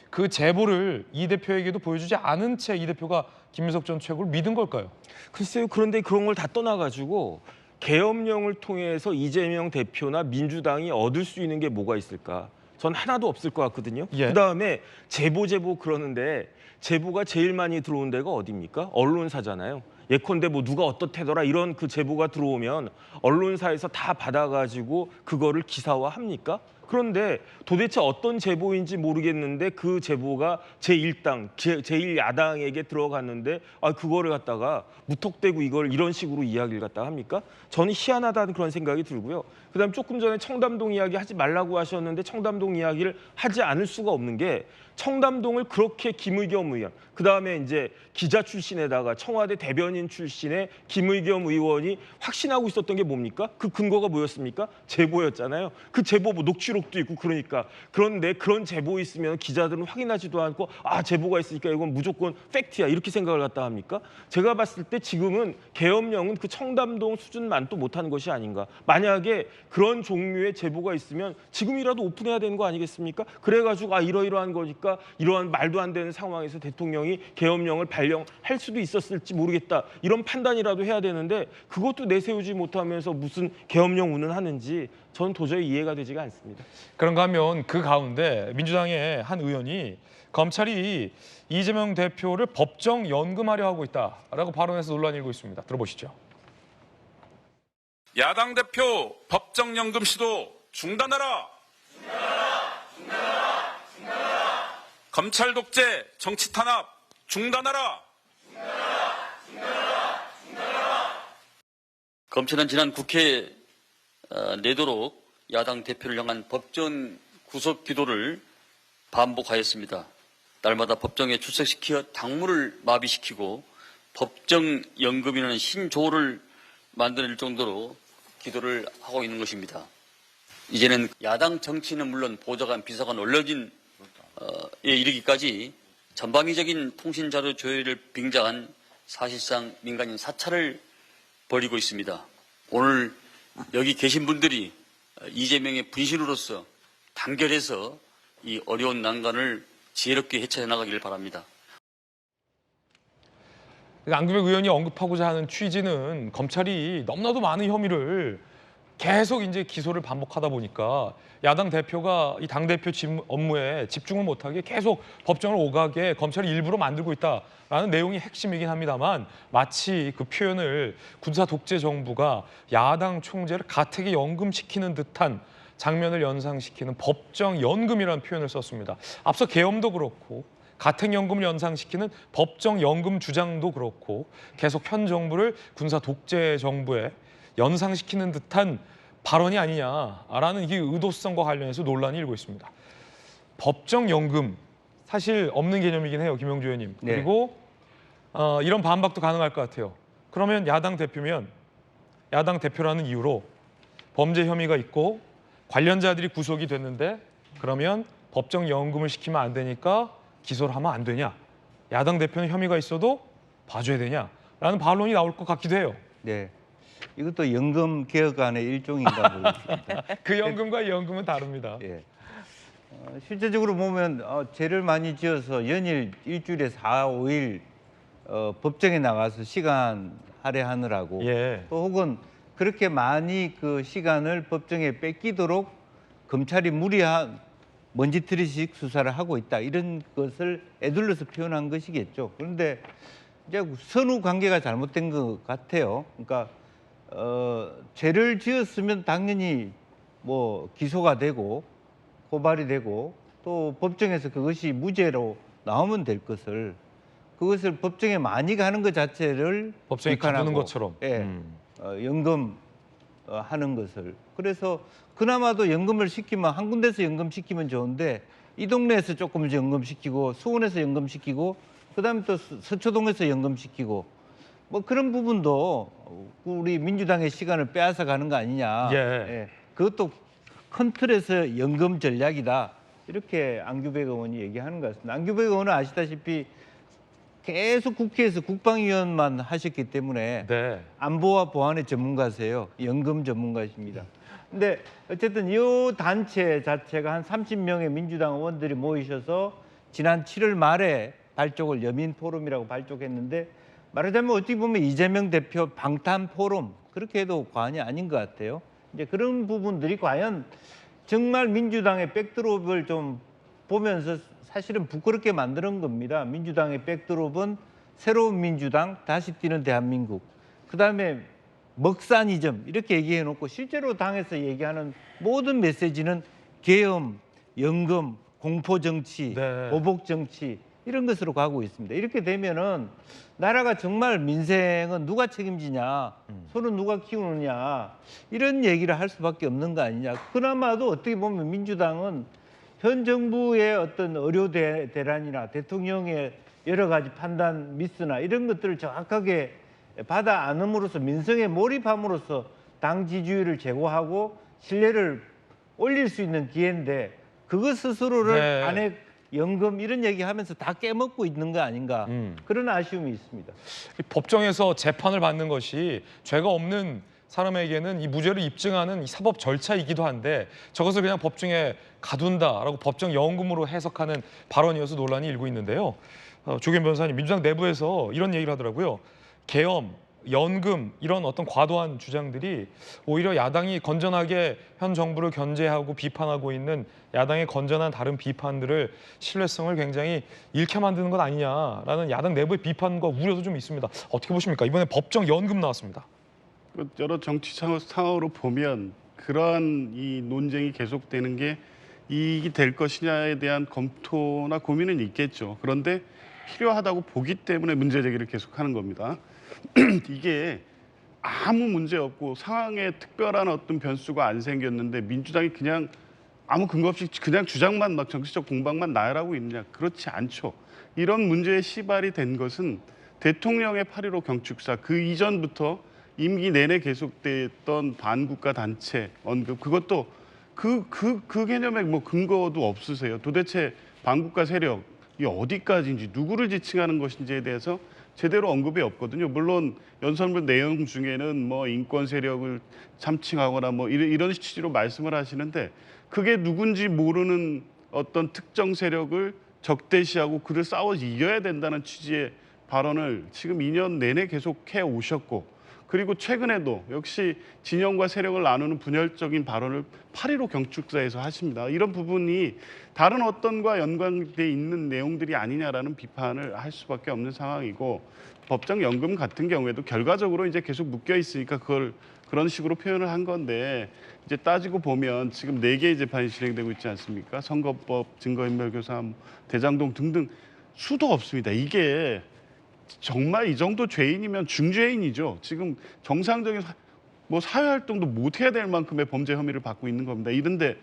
그 제보를 이 대표에게도 보여주지 않은 채 이 대표가 김민석 전 최고를 믿은 걸까요? 글쎄요. 그런데 그런 걸 다 떠나가지고 계엄령을 통해서 이재명 대표나 민주당이 얻을 수 있는 게 뭐가 있을까? 전 하나도 없을 것 같거든요. 예. 그다음에 제보 그러는데 제보가 제일 많이 들어온 데가 어디입니까? 언론사잖아요. 예컨대 뭐 누가 어떻대더라 이런 그 제보가 들어오면 언론사에서 다 받아가지고 그거를 기사화합니까? 그런데 도대체 어떤 제보인지 모르겠는데 그 제보가 제1당, 제1야당에게 들어갔는데 그거를 갖다가 무턱대고 이걸 이런 식으로 이야기를 갖다가 합니까? 저는 희한하다는 그런 생각이 들고요. 그다음 조금 전에 청담동 이야기 하지 말라고 하셨는데 청담동 이야기를 하지 않을 수가 없는 게 청담동을 그렇게 김의겸 의원, 그다음에 이제 기자 출신에다가 청와대 대변인 출신의 김의겸 의원이 확신하고 있었던 게 뭡니까? 그 근거가 뭐였습니까? 제보였잖아요. 그 제보 뭐 녹취록도 있고 그러니까. 그런데 그런 제보 있으면 기자들은 확인하지도 않고 제보가 있으니까 이건 무조건 팩트야 이렇게 생각을 갖다 합니까? 제가 봤을 때 지금은 계엄령은 그 청담동 수준만도 못하는 것이 아닌가. 만약에 그런 종류의 제보가 있으면 지금이라도 오픈해야 되는 거 아니겠습니까? 그래가지고 이러이러한 거니까 이러한 말도 안 되는 상황에서 대통령이 계엄령을 발령할 수도 있었을지 모르겠다. 이런 판단이라도 해야 되는데 그것도 내세우지 못하면서 무슨 계엄령 운운하는지 저는 도저히 이해가 되지가 않습니다. 그런가 하면 그 가운데 민주당의 한 의원이 검찰이 이재명 대표를 법정 연금하려 하고 있다라고 발언해서 논란이 일고 있습니다. 들어보시죠. 야당 대표 법정연금 시도 중단하라. 검찰 독재, 정치 탄압 중단하라. 검찰은 지난 국회에 내도록 야당 대표를 향한 법정 구속 기도를 반복하였습니다. 날마다 법정에 출석시켜 당무를 마비시키고 법정연금이라는 신조를 만들 정도로 기도를 하고 있는 것입니다. 이제는 야당 정치는 물론 보좌관, 비서관, 언론인에 이르기까지 전방위적인 통신자료 조회를 빙자한 사실상 민간인 사찰을 벌이고 있습니다. 오늘 여기 계신 분들이 이재명의 분신으로서 단결해서 이 어려운 난관을 지혜롭게 헤쳐 나가기를 바랍니다. 안규백 의원이 언급하고자 하는 취지는 검찰이 너무나도 많은 혐의를 계속 이제 기소를 반복하다 보니까 야당 대표가 이 당대표 업무에 집중을 못하게 계속 법정을 오가게 검찰이 일부러 만들고 있다라는 내용이 핵심이긴 합니다만 마치 그 표현을 군사 독재 정부가 야당 총재를 가택에 연금시키는 듯한 장면을 연상시키는 법정 연금이라는 표현을 썼습니다. 앞서 계엄도 그렇고 가택연금을 연상시키는 법정 연금 주장도 그렇고 계속 현 정부를 군사 독재 정부에 연상시키는 듯한 발언이 아니냐라는 이 의도성과 관련해서 논란이 일고 있습니다. 법정 연금 사실 없는 개념이긴 해요, 김영주 의원님. 네. 그리고 이런 반박도 가능할 것 같아요. 그러면 야당 대표면 야당 대표라는 이유로 범죄 혐의가 있고 관련자들이 구속이 됐는데 그러면 법정 연금을 시키면 안 되니까 기소를 하면 안 되냐? 야당 대표는 혐의가 있어도 봐줘야 되냐라는 반론이 나올 것 같기도 해요. 네. 이것도 연금 개혁안의 일종인가 모르겠습니다. 그 연금과 이 연금은 다릅니다. 예. 실제적으로 보면 죄를 많이 지어서 연일 일주일에 4, 5일 법정에 나가서 시간 할애하느라고 예. 또 혹은 그렇게 많이 그 시간을 법정에 뺏기도록 검찰이 무리한 먼지털이식 수사를 하고 있다 이런 것을 애둘러서 표현한 것이겠죠. 그런데 이제 선후 관계가 잘못된 것 같아요. 그러니까 죄를 지었으면 당연히 뭐 기소가 되고 고발이 되고 또 법정에서 그것이 무죄로 나오면 될 것을 그것을 법정에 많이 가는 것 자체를 법정에 가두는 것처럼. 예, 연금 하는 것을 그래서 그나마도 연금을 시키면 한 군데서 연금시키면 좋은데 이 동네에서 조금 연금시키고 수원에서 연금시키고 그다음에 또 서초동에서 연금시키고 뭐 그런 부분도 우리 민주당의 시간을 빼앗아 가는 거 아니냐. 예. 예. 그것도 큰 틀에서 연금 전략이다. 이렇게 안규백 의원이 얘기하는 것 같습니다. 안규백 의원은 아시다시피 계속 국회에서 국방위원만 하셨기 때문에 네. 안보와 보안의 전문가세요. 연금 전문가십니다. 근데 어쨌든 이 단체 자체가 한 30명의 민주당 의원들이 모이셔서 지난 7월 말에 발족을 여민 포럼이라고 발족했는데 말하자면 어떻게 보면 이재명 대표 방탄 포럼 그렇게 해도 과언이 아닌 것 같아요. 이제 그런 부분들이 과연 정말 민주당의 백드롭을 좀 보면서 사실은 부끄럽게 만드는 겁니다. 민주당의 백드롭은 새로운 민주당, 다시 뛰는 대한민국. 그다음에 먹사니즘 이렇게 얘기해 놓고 실제로 당에서 얘기하는 모든 메시지는 계엄, 연금, 공포정치, 네. 보복정치 이런 것으로 가고 있습니다. 이렇게 되면은 나라가 정말 민생은 누가 책임지냐, 소는 누가 키우느냐 이런 얘기를 할 수밖에 없는 거 아니냐. 그나마도 어떻게 보면 민주당은 현 정부의 어떤 의료 대란이나 대통령의 여러 가지 판단 미스나 이런 것들을 정확하게 받아 안음으로써 민생에 몰입함으로써 당 지지율을 제고하고 신뢰를 올릴 수 있는 기회인데 그것 스스로를 네. 안에 연금 이런 얘기하면서 다 깨먹고 있는 거 아닌가 그런 아쉬움이 있습니다. 법정에서 재판을 받는 것이 죄가 없는 사람에게는 이 무죄를 입증하는 이 사법 절차이기도 한데 저것을 그냥 법정에 가둔다라고 법정 연금으로 해석하는 발언이어서 논란이 일고 있는데요. 조계현 변호사님, 민주당 내부에서 이런 얘기를 하더라고요. 계엄, 연금 이런 어떤 과도한 주장들이 오히려 야당이 건전하게 현 정부를 견제하고 비판하고 있는 야당의 건전한 다른 비판들을 신뢰성을 굉장히 잃게 만드는 것 아니냐라는 야당 내부의 비판과 우려도 좀 있습니다. 어떻게 보십니까? 이번에 법정 연금 나왔습니다. 여러 정치 상황으로 보면 그러한 이 논쟁이 계속되는 게 이익이 될 것이냐에 대한 검토나 고민은 있겠죠. 그런데 필요하다고 보기 때문에 문제 제기를 계속하는 겁니다. 이게 아무 문제 없고 상황에 특별한 어떤 변수가 안 생겼는데 민주당이 그냥 아무 근거 없이 그냥 주장만 막 정치적 공방만 나열하고 있느냐. 그렇지 않죠. 이런 문제에 시발이 된 것은 대통령의 8.15 경축사 그 이전부터 임기 내내 계속됐던 반국가 단체 언급 그것도 그 개념에 뭐 근거도 없으세요. 도대체 반국가 세력이 어디까지인지 누구를 지칭하는 것인지에 대해서 제대로 언급이 없거든요. 물론 연설문 내용 중에는 뭐 인권 세력을 참칭하거나 뭐 이런 취지로 말씀을 하시는데 그게 누군지 모르는 어떤 특정 세력을 적대시하고 그를 싸워 이겨야 된다는 취지의 발언을 지금 2년 내내 계속 해 오셨고 그리고 최근에도 역시 진영과 세력을 나누는 분열적인 발언을 8.15 경축사에서 하십니다. 이런 부분이 다른 어떤과 연관돼 있는 내용들이 아니냐라는 비판을 할 수밖에 없는 상황이고 법정연금 같은 경우에도 결과적으로 이제 계속 묶여 있으니까 그걸 그런 식으로 표현을 한 건데 이제 따지고 보면 지금 4개의 재판이 진행되고 있지 않습니까? 선거법, 증거인멸교사, 대장동 등등 수도 없습니다. 이게 정말 이 정도 죄인이면 중죄인이죠. 지금 정상적인 사회활동도 못 해야 될 만큼의 범죄 혐의를 받고 있는 겁니다. 이런데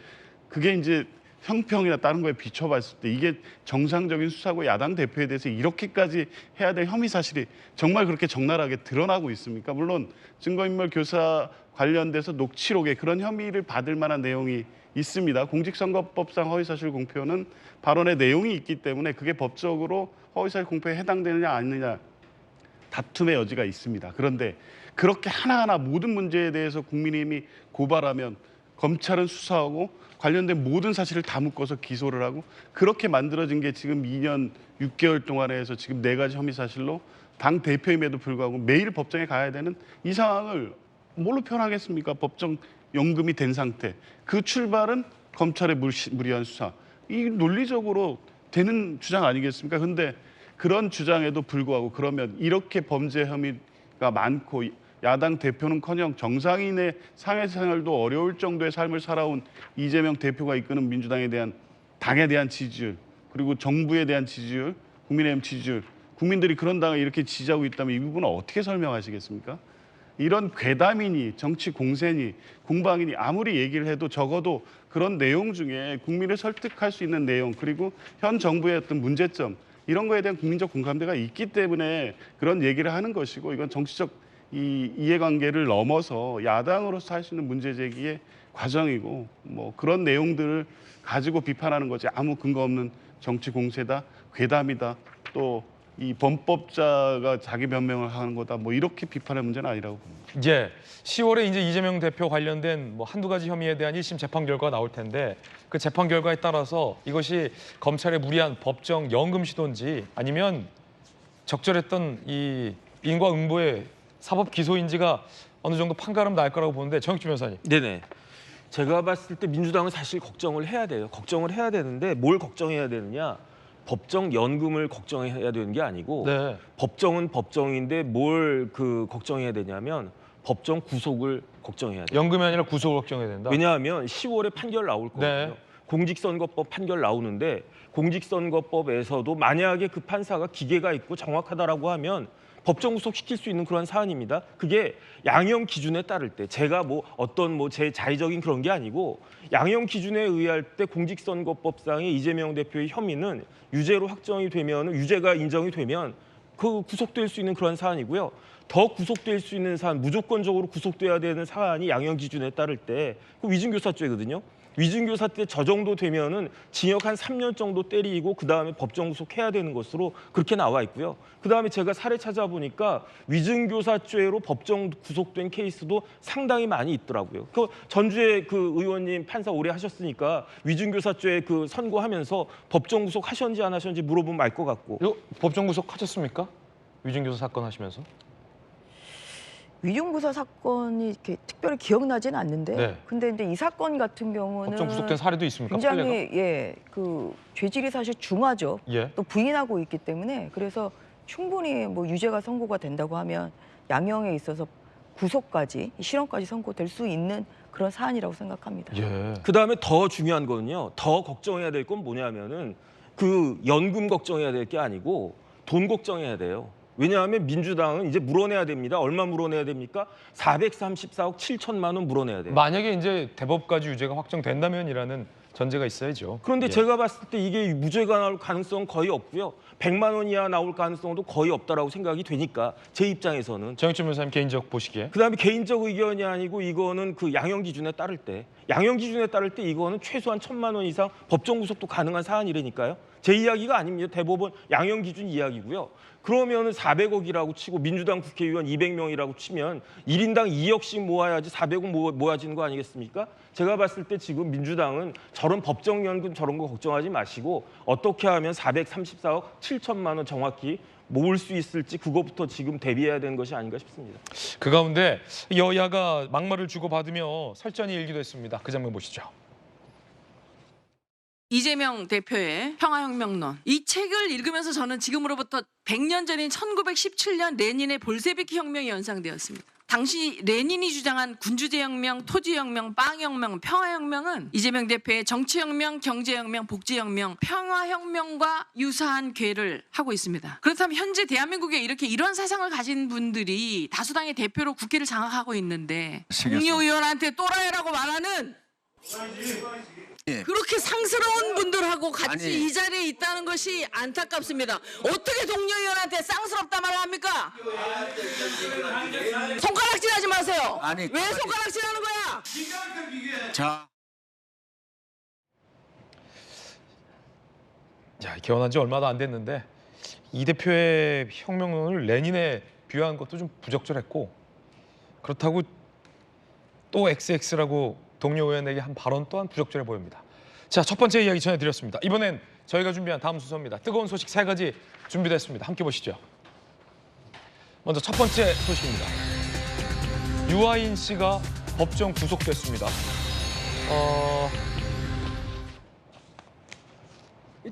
그게 이제 형평이나 다른 거에 비춰봤을 때 이게 정상적인 수사고 야당 대표에 대해서 이렇게까지 해야 될 혐의 사실이 정말 그렇게 적나라하게 드러나고 있습니까? 물론 증거인멸 교사 관련돼서 녹취록에 그런 혐의를 받을 만한 내용이 있습니다. 공직선거법상 허위사실 공표는 발언의 내용이 있기 때문에 그게 법적으로 허위사실 공표에 해당되느냐 아니느냐 다툼의 여지가 있습니다. 그런데 그렇게 하나하나 모든 문제에 대해서 국민의힘이 고발하면 검찰은 수사하고 관련된 모든 사실을 다 묶어서 기소를 하고 그렇게 만들어진 게 지금 2년 6개월 동안에 해서 지금 4가지 혐의 사실로 당 대표임에도 불구하고 매일 법정에 가야 되는 이 상황을 뭘로 표현하겠습니까? 법정 연금이 된 상태. 그 출발은 검찰의 무리한 수사. 이 논리적으로 되는 주장 아니겠습니까? 근데 그런 주장에도 불구하고 그러면 이렇게 범죄 혐의가 많고 야당 대표는커녕 정상인의 사회생활도 어려울 정도의 삶을 살아온 이재명 대표가 이끄는 민주당에 대한 당에 대한 지지율 그리고 정부에 대한 지지율, 국민의힘 지지율 국민들이 그런 당을 이렇게 지지하고 있다면 이 부분은 어떻게 설명하시겠습니까? 이런 괴담이니 정치 공세니 공방이니 아무리 얘기를 해도 적어도 그런 내용 중에 국민을 설득할 수 있는 내용 그리고 현 정부의 어떤 문제점 이런 거에 대한 국민적 공감대가 있기 때문에 그런 얘기를 하는 것이고 이건 정치적 이 이해관계를 넘어서 야당으로서 할 수 있는 문제 제기의 과정이고 뭐 그런 내용들을 가지고 비판하는 거지 아무 근거 없는 정치 공세다, 괴담이다, 또 이 범법자가 자기 변명을 하는 거다 뭐 이렇게 비판할 문제는 아니라고 봅니다. 예, 10월에 이제 이재명 대표 관련된 뭐 한두 가지 혐의에 대한 1심 재판 결과가 나올 텐데 그 재판 결과에 따라서 이것이 검찰의 무리한 법정 연금 시도인지 아니면 적절했던 이 인과응보의 사법 기소인지가 어느 정도 판가름 날 거라고 보는데 정익주 변호사님. 네네. 제가 봤을 때 민주당은 사실 걱정을 해야 돼요. 걱정을 해야 되는데 뭘 걱정해야 되느냐. 법정 연금을 걱정해야 되는 게 아니고 네. 법정은 법정인데 뭘 걱정해야 되냐면 법정 구속을 걱정해야 돼요. 연금이 아니라 구속을 걱정해야 된다. 왜냐하면 10월에 판결 나올 거거든요. 네. 공직선거법 판결 나오는데 공직선거법에서도 만약에 그 판사가 기계가 있고 정확하다라고 하면 법정 구속시킬 수 있는 그런 사안입니다. 그게 양형 기준에 따를 때 제가 뭐 어떤 뭐 제 자의적인 그런 게 아니고 양형 기준에 의할 때 공직선거법상의 이재명 대표의 혐의는 유죄로 확정이 되면 유죄가 인정이 되면 그 구속될 수 있는 그런 사안이고요. 더 구속될 수 있는 사안, 무조건적으로 구속돼야 되는 사안이 양형 기준에 따를 때 그 위증교사죄거든요. 위증교사 때 저 정도 되면은 징역 한 3년 정도 때리고 그다음에 법정 구속해야 되는 것으로 그렇게 나와 있고요. 그다음에 제가 사례 찾아보니까 위증교사죄로 법정 구속된 케이스도 상당히 많이 있더라고요. 그 전주에 그 의원님 판사 오래 하셨으니까 위증교사죄 그 선고하면서 법정 구속하셨는지 안 하셨는지 물어보면 알 것 같고. 이거 법정 구속하셨습니까? 위증교사 사건 하시면서? 위증교사 사건이 이렇게 특별히 기억나지는 않는데, 네. 근데 이제 이 사건 같은 경우는 법정 구속된 사례도 있습니까? 굉장히 그 죄질이 사실 중하죠. 예. 또 부인하고 있기 때문에 그래서 충분히 뭐 유죄가 선고가 된다고 하면 양형에 있어서 구속까지 실형까지 선고될 수 있는 그런 사안이라고 생각합니다. 예. 그다음에 더 중요한 거는요. 더 걱정해야 될 건 뭐냐면은 그 연금 걱정해야 될 게 아니고 돈 걱정해야 돼요. 왜냐하면 민주당은 이제 물어내야 됩니다. 얼마 물어내야 됩니까? 434억 7천만 원 물어내야 돼요. 만약에 이제 대법까지 유죄가 확정된다면이라는 전제가 있어야죠. 그런데 예. 제가 봤을 때 이게 무죄가 나올 가능성은 거의 없고요. 100만 원 이하 나올 가능성도 거의 없다라고 생각이 되니까 제 입장에서는. 정익준 변호사님 개인적 보시기에. 그다음에 개인적 의견이 아니고 이거는 그 양형 기준에 따를 때 이거는 최소한 1,000만 원 이상 법정 구속도 가능한 사안이라니까요. 제 이야기가 아닙니다. 대법원 양형 기준 이야기고요. 그러면은 400억이라고 치고 민주당 국회의원 200명이라고 치면 1인당 2억씩 모아야지 400억 모아지는 거 아니겠습니까? 제가 봤을 때 지금 민주당은 저런 법정연금 저런 거 걱정하지 마시고 어떻게 하면 434억 7천만 원 정확히 모을 수 있을지 그거부터 지금 대비해야 되는 것이 아닌가 싶습니다. 그 가운데 여야가 막말을 주고받으며 설전이 일기도 했습니다. 그 장면 보시죠. 이재명 대표의 평화혁명론. 이 책을 읽으면서 저는 지금으로부터 100년 전인 1917년 레닌의 볼세비키 혁명이 연상되었습니다. 당시 레닌이 주장한 군주제혁명, 토지혁명, 빵혁명, 평화혁명은 이재명 대표의 정치혁명, 경제혁명, 복지혁명, 평화혁명과 유사한 궤를 하고 있습니다. 그렇다면 현재 대한민국에 이렇게 이런 사상을 가진 분들이 다수당의 대표로 국회를 장악하고 있는데 동료 의원한테 또라이라고 말하는 그렇게 상스러운 분들하고 같이 이 자리에 있다는 것이 안타깝습니다. 어떻게 동료 의원한테 쌍스럽다 말을 합니까? 손가락질하지 마세요. 왜 손가락질하는 거야? 자, 개헌한 지 얼마도 안 됐는데 이 대표의 혁명론을 레닌에 비유한 것도 좀 부적절했고 그렇다고 또 XX라고 동료 의원에게 한 발언 또한 부적절해 보입니다. 자, 첫 번째 이야기 전해드렸습니다. 이번엔 저희가 준비한 다음 순서입니다. 뜨거운 소식 3가지 준비됐습니다. 함께 보시죠. 먼저 첫 번째 소식입니다. 유아인 씨가 법정 구속됐습니다.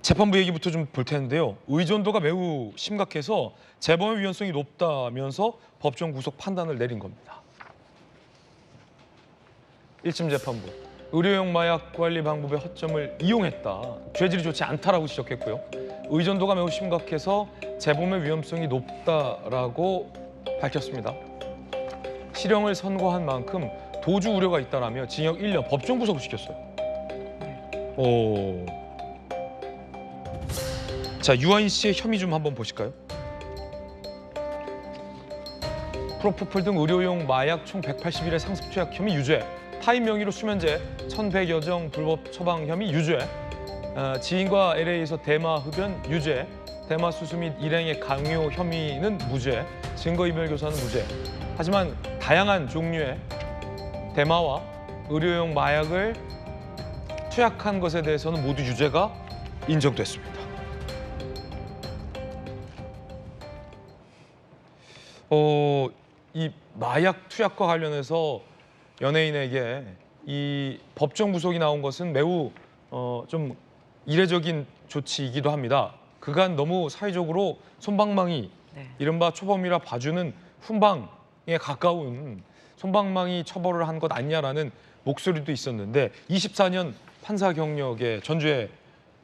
재판부 얘기부터 좀 볼 텐데요. 의존도가 매우 심각해서 재범의 위헌성이 높다면서 법정 구속 판단을 내린 겁니다. 1심 재판부, 의료용 마약 관리 방법의 허점을 이용했다. 죄질이 좋지 않다라고 지적했고요. 의존도가 매우 심각해서 재범의 위험성이 높다라고 밝혔습니다. 실형을 선고한 만큼 도주 우려가 있다라며 징역 1년 법정 구속을 시켰어요. 자, 유아인 씨의 혐의 좀 한번 보실까요? 프로포폴 등 의료용 마약 총 181의 상습 투약 혐의 유죄, 타인 명의로 수면제 1,100여 정 불법 처방 혐의 유죄, 지인과 LA에서 대마 흡연 유죄, 대마 수수 및 일행의 강요 혐의는 무죄, 증거인멸 교사는 무죄. 하지만 다양한 종류의 대마와 의료용 마약을 투약한 것에 대해서는 모두 유죄가 인정됐습니다. 이 마약 투약과 관련해서 연예인에게 이 법정 구속이 나온 것은 매우 좀 이례적인 조치이기도 합니다. 그간 너무 사회적으로 솜방망이, 이른바 초범이라 봐주는 훈방에 가까운 솜방망이 처벌을 한 것 아니냐라는 목소리도 있었는데 24년 판사 경력의 전주의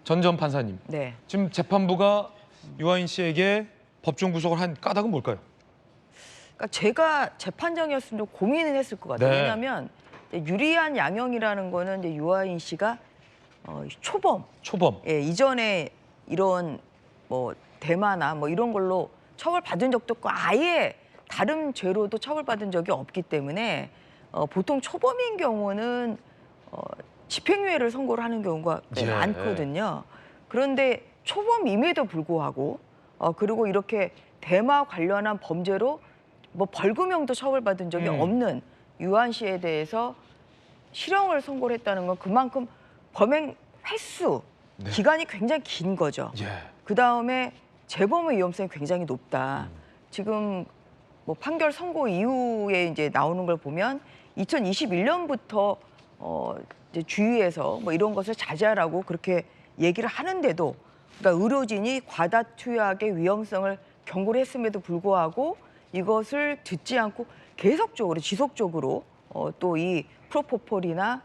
전 판사님, 지금 재판부가 유아인 씨에게 법정 구속을 한 까닭은 뭘까요? 그러니까 제가 재판장이었으면 좀 고민을 했을 것 같아요. 왜냐하면 유리한 양형이라는 거는 이제 유아인 씨가 초범. 예, 이전에 이런 뭐 대마나 뭐 이런 걸로 처벌받은 적도 없고 아예 다른 죄로도 처벌받은 적이 없기 때문에 보통 초범인 경우는 집행유예를 선고를 하는 경우가 많거든요. 그런데 초범임에도 불구하고 그리고 이렇게 대마 관련한 범죄로 뭐 벌금형도 처벌받은 적이 없는 유아인 씨에 대해서 실형을 선고를 했다는 건 그만큼 범행 횟수, 기간이 굉장히 긴 거죠. 그다음에 재범의 위험성이 굉장히 높다. 지금 뭐 판결 선고 이후에 이제 나오는 걸 보면 2021년부터 이제 주위에서 뭐 이런 것을 자제하라고 그렇게 얘기를 하는데도, 그러니까 의료진이 과다 투약의 위험성을 경고를 했음에도 불구하고 이것을 듣지 않고 계속적으로 지속적으로 또 이 프로포폴이나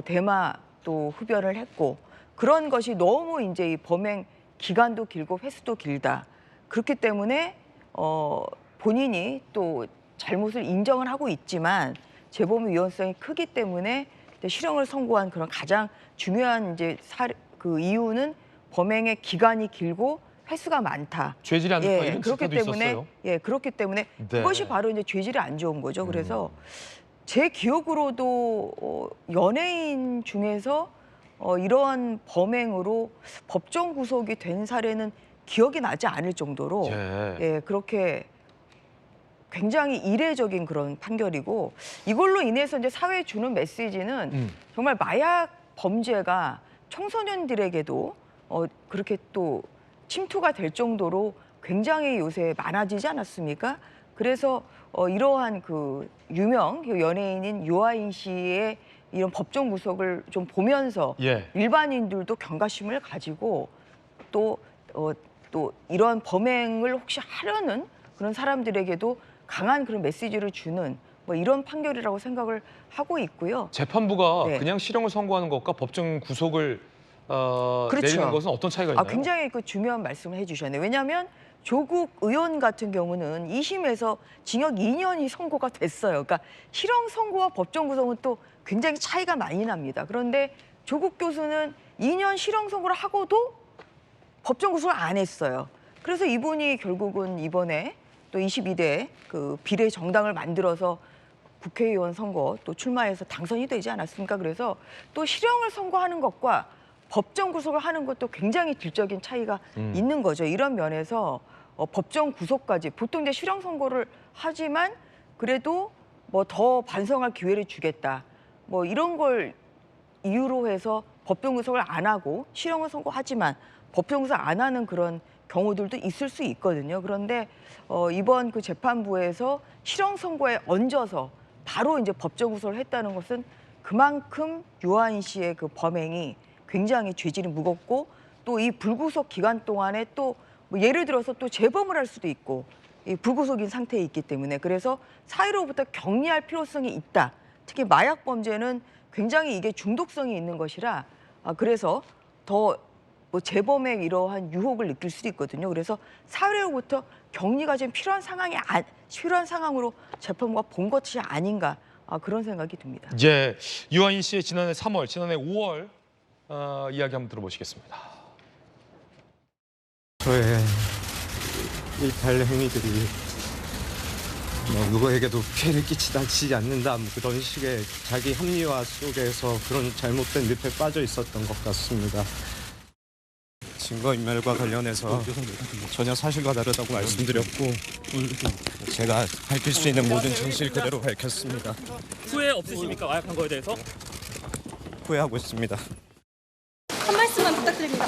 대마 또 흡연을 했고, 그런 것이 너무 이제 이 범행 기간도 길고 횟수도 길다. 그렇기 때문에 본인이 또 잘못을 인정을 하고 있지만 재범의 위헌성이 크기 때문에 실형을 선고한 그런 가장 중요한 이제 그 이유는 범행의 기간이 길고 횟수가 많다. 죄질이 안 좋다 이런 그렇기 지표도 때문에 있었어요. 그렇기 때문에 그것이 바로 이제 죄질이 안 좋은 거죠. 그래서 제 기억으로도 연예인 중에서 이러한 범행으로 법정 구속이 된 사례는 기억이 나지 않을 정도로 예, 그렇게 굉장히 이례적인 그런 판결이고 이걸로 인해서 이제 사회에 주는 메시지는 정말 마약 범죄가 청소년들에게도 그렇게 또 침투가 될 정도로 굉장히 요새 많아지지 않았습니까? 그래서 이러한 그 유명 연예인인 유아인 씨의 이런 법정 구속을 좀 보면서 일반인들도 경각심을 가지고 또 이런 범행을 혹시 하려는 그런 사람들에게도 강한 그런 메시지를 주는 뭐 이런 판결이라고 생각을 하고 있고요. 재판부가 네. 그냥 실형을 선고하는 것과 법정 구속을 그렇죠. 내리는 것은 어떤 차이가 있나요? 굉장히 그 중요한 말씀을 해주셨네요. 왜냐하면 조국 의원 같은 경우는 2심에서 징역 2년이 선고가 됐어요. 그러니까 실형 선고와 법정 구속은 또 굉장히 차이가 많이 납니다. 그런데 조국 교수는 2년 실형 선고를 하고도 법정 구속을 안 했어요. 그래서 이분이 결국은 이번에 또 22대 그 비례 정당을 만들어서 국회의원 선거 또 출마해서 당선이 되지 않았습니까? 그래서 또 실형을 선고하는 것과 법정 구속을 하는 것도 굉장히 질적인 차이가 있는 거죠. 이런 면에서 법정 구속까지 보통 이제 실형 선고를 하지만 그래도 뭐 더 반성할 기회를 주겠다. 뭐 이런 걸 이유로 해서 법정 구속을 안 하고 실형을 선고하지만 법정 구속 안 하는 그런 경우들도 있을 수 있거든요. 그런데 이번 그 재판부에서 실형 선고에 얹어서 바로 이제 법정 구속을 했다는 것은 그만큼 유아인 씨의 그 범행이 굉장히 죄질이 무겁고 또 이 불구속 기간 동안에 또 뭐 예를 들어서 또 재범을 할 수도 있고 이 불구속인 상태에 있기 때문에 그래서 사회로부터 격리할 필요성이 있다. 특히 마약 범죄는 굉장히 이게 중독성이 있는 것이라 그래서 더 뭐 재범의 이러한 유혹을 느낄 수도 있거든요. 그래서 사회로부터 격리가 좀 필요한 상황으로 재판부가 본 것이 아닌가 그런 생각이 듭니다. 예, 유아인 씨의 지난해 3월, 지난해 5월 이야기 한번 들어보시겠습니다. 저의 일탈 행위들이 누구에게도 피해를 끼치지 않는다 그런 식의 자기 합리화 속에서 그런 잘못된 늪에 빠져 있었던 것 같습니다. 증거인멸과 관련해서 전혀 사실과 다르다고 말씀드렸고 제가 밝힐 수 있는 모든 진실 그대로 밝혔습니다. 후회 없으십니까? 마약한 거에 대해서? 후회하고 있습니다. 한 말씀만 부탁드립니다.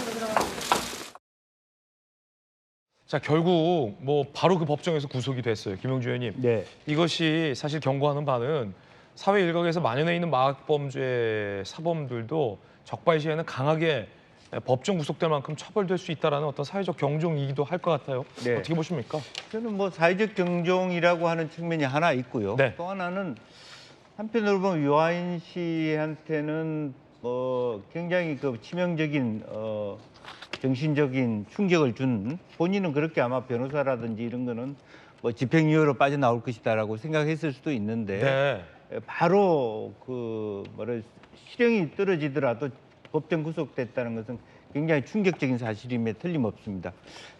자, 결국 뭐 바로 그 법정에서 구속이 됐어요. 김용주 의원님. 네. 이것이 사실 경고하는 바는 사회 일각에서 만연해 있는 마약 범죄 사범들도 적발 시에는 강하게 법정 구속될 만큼 처벌될 수 있다라는 어떤 사회적 경종이기도 할 것 같아요. 네. 어떻게 보십니까? 저는 뭐 사회적 경종이라고 하는 측면이 하나 있고요. 네. 또 하나는 한편으로 보면 유아인 씨한테는 굉장히 그 치명적인 정신적인 충격을 준 본인은 그렇게 아마 변호사라든지 이런 거는 뭐 집행유예로 빠져나올 것이다라고 생각했을 수도 있는데 바로 실형이 떨어지더라도 법정 구속됐다는 것은 굉장히 충격적인 사실임에 틀림없습니다.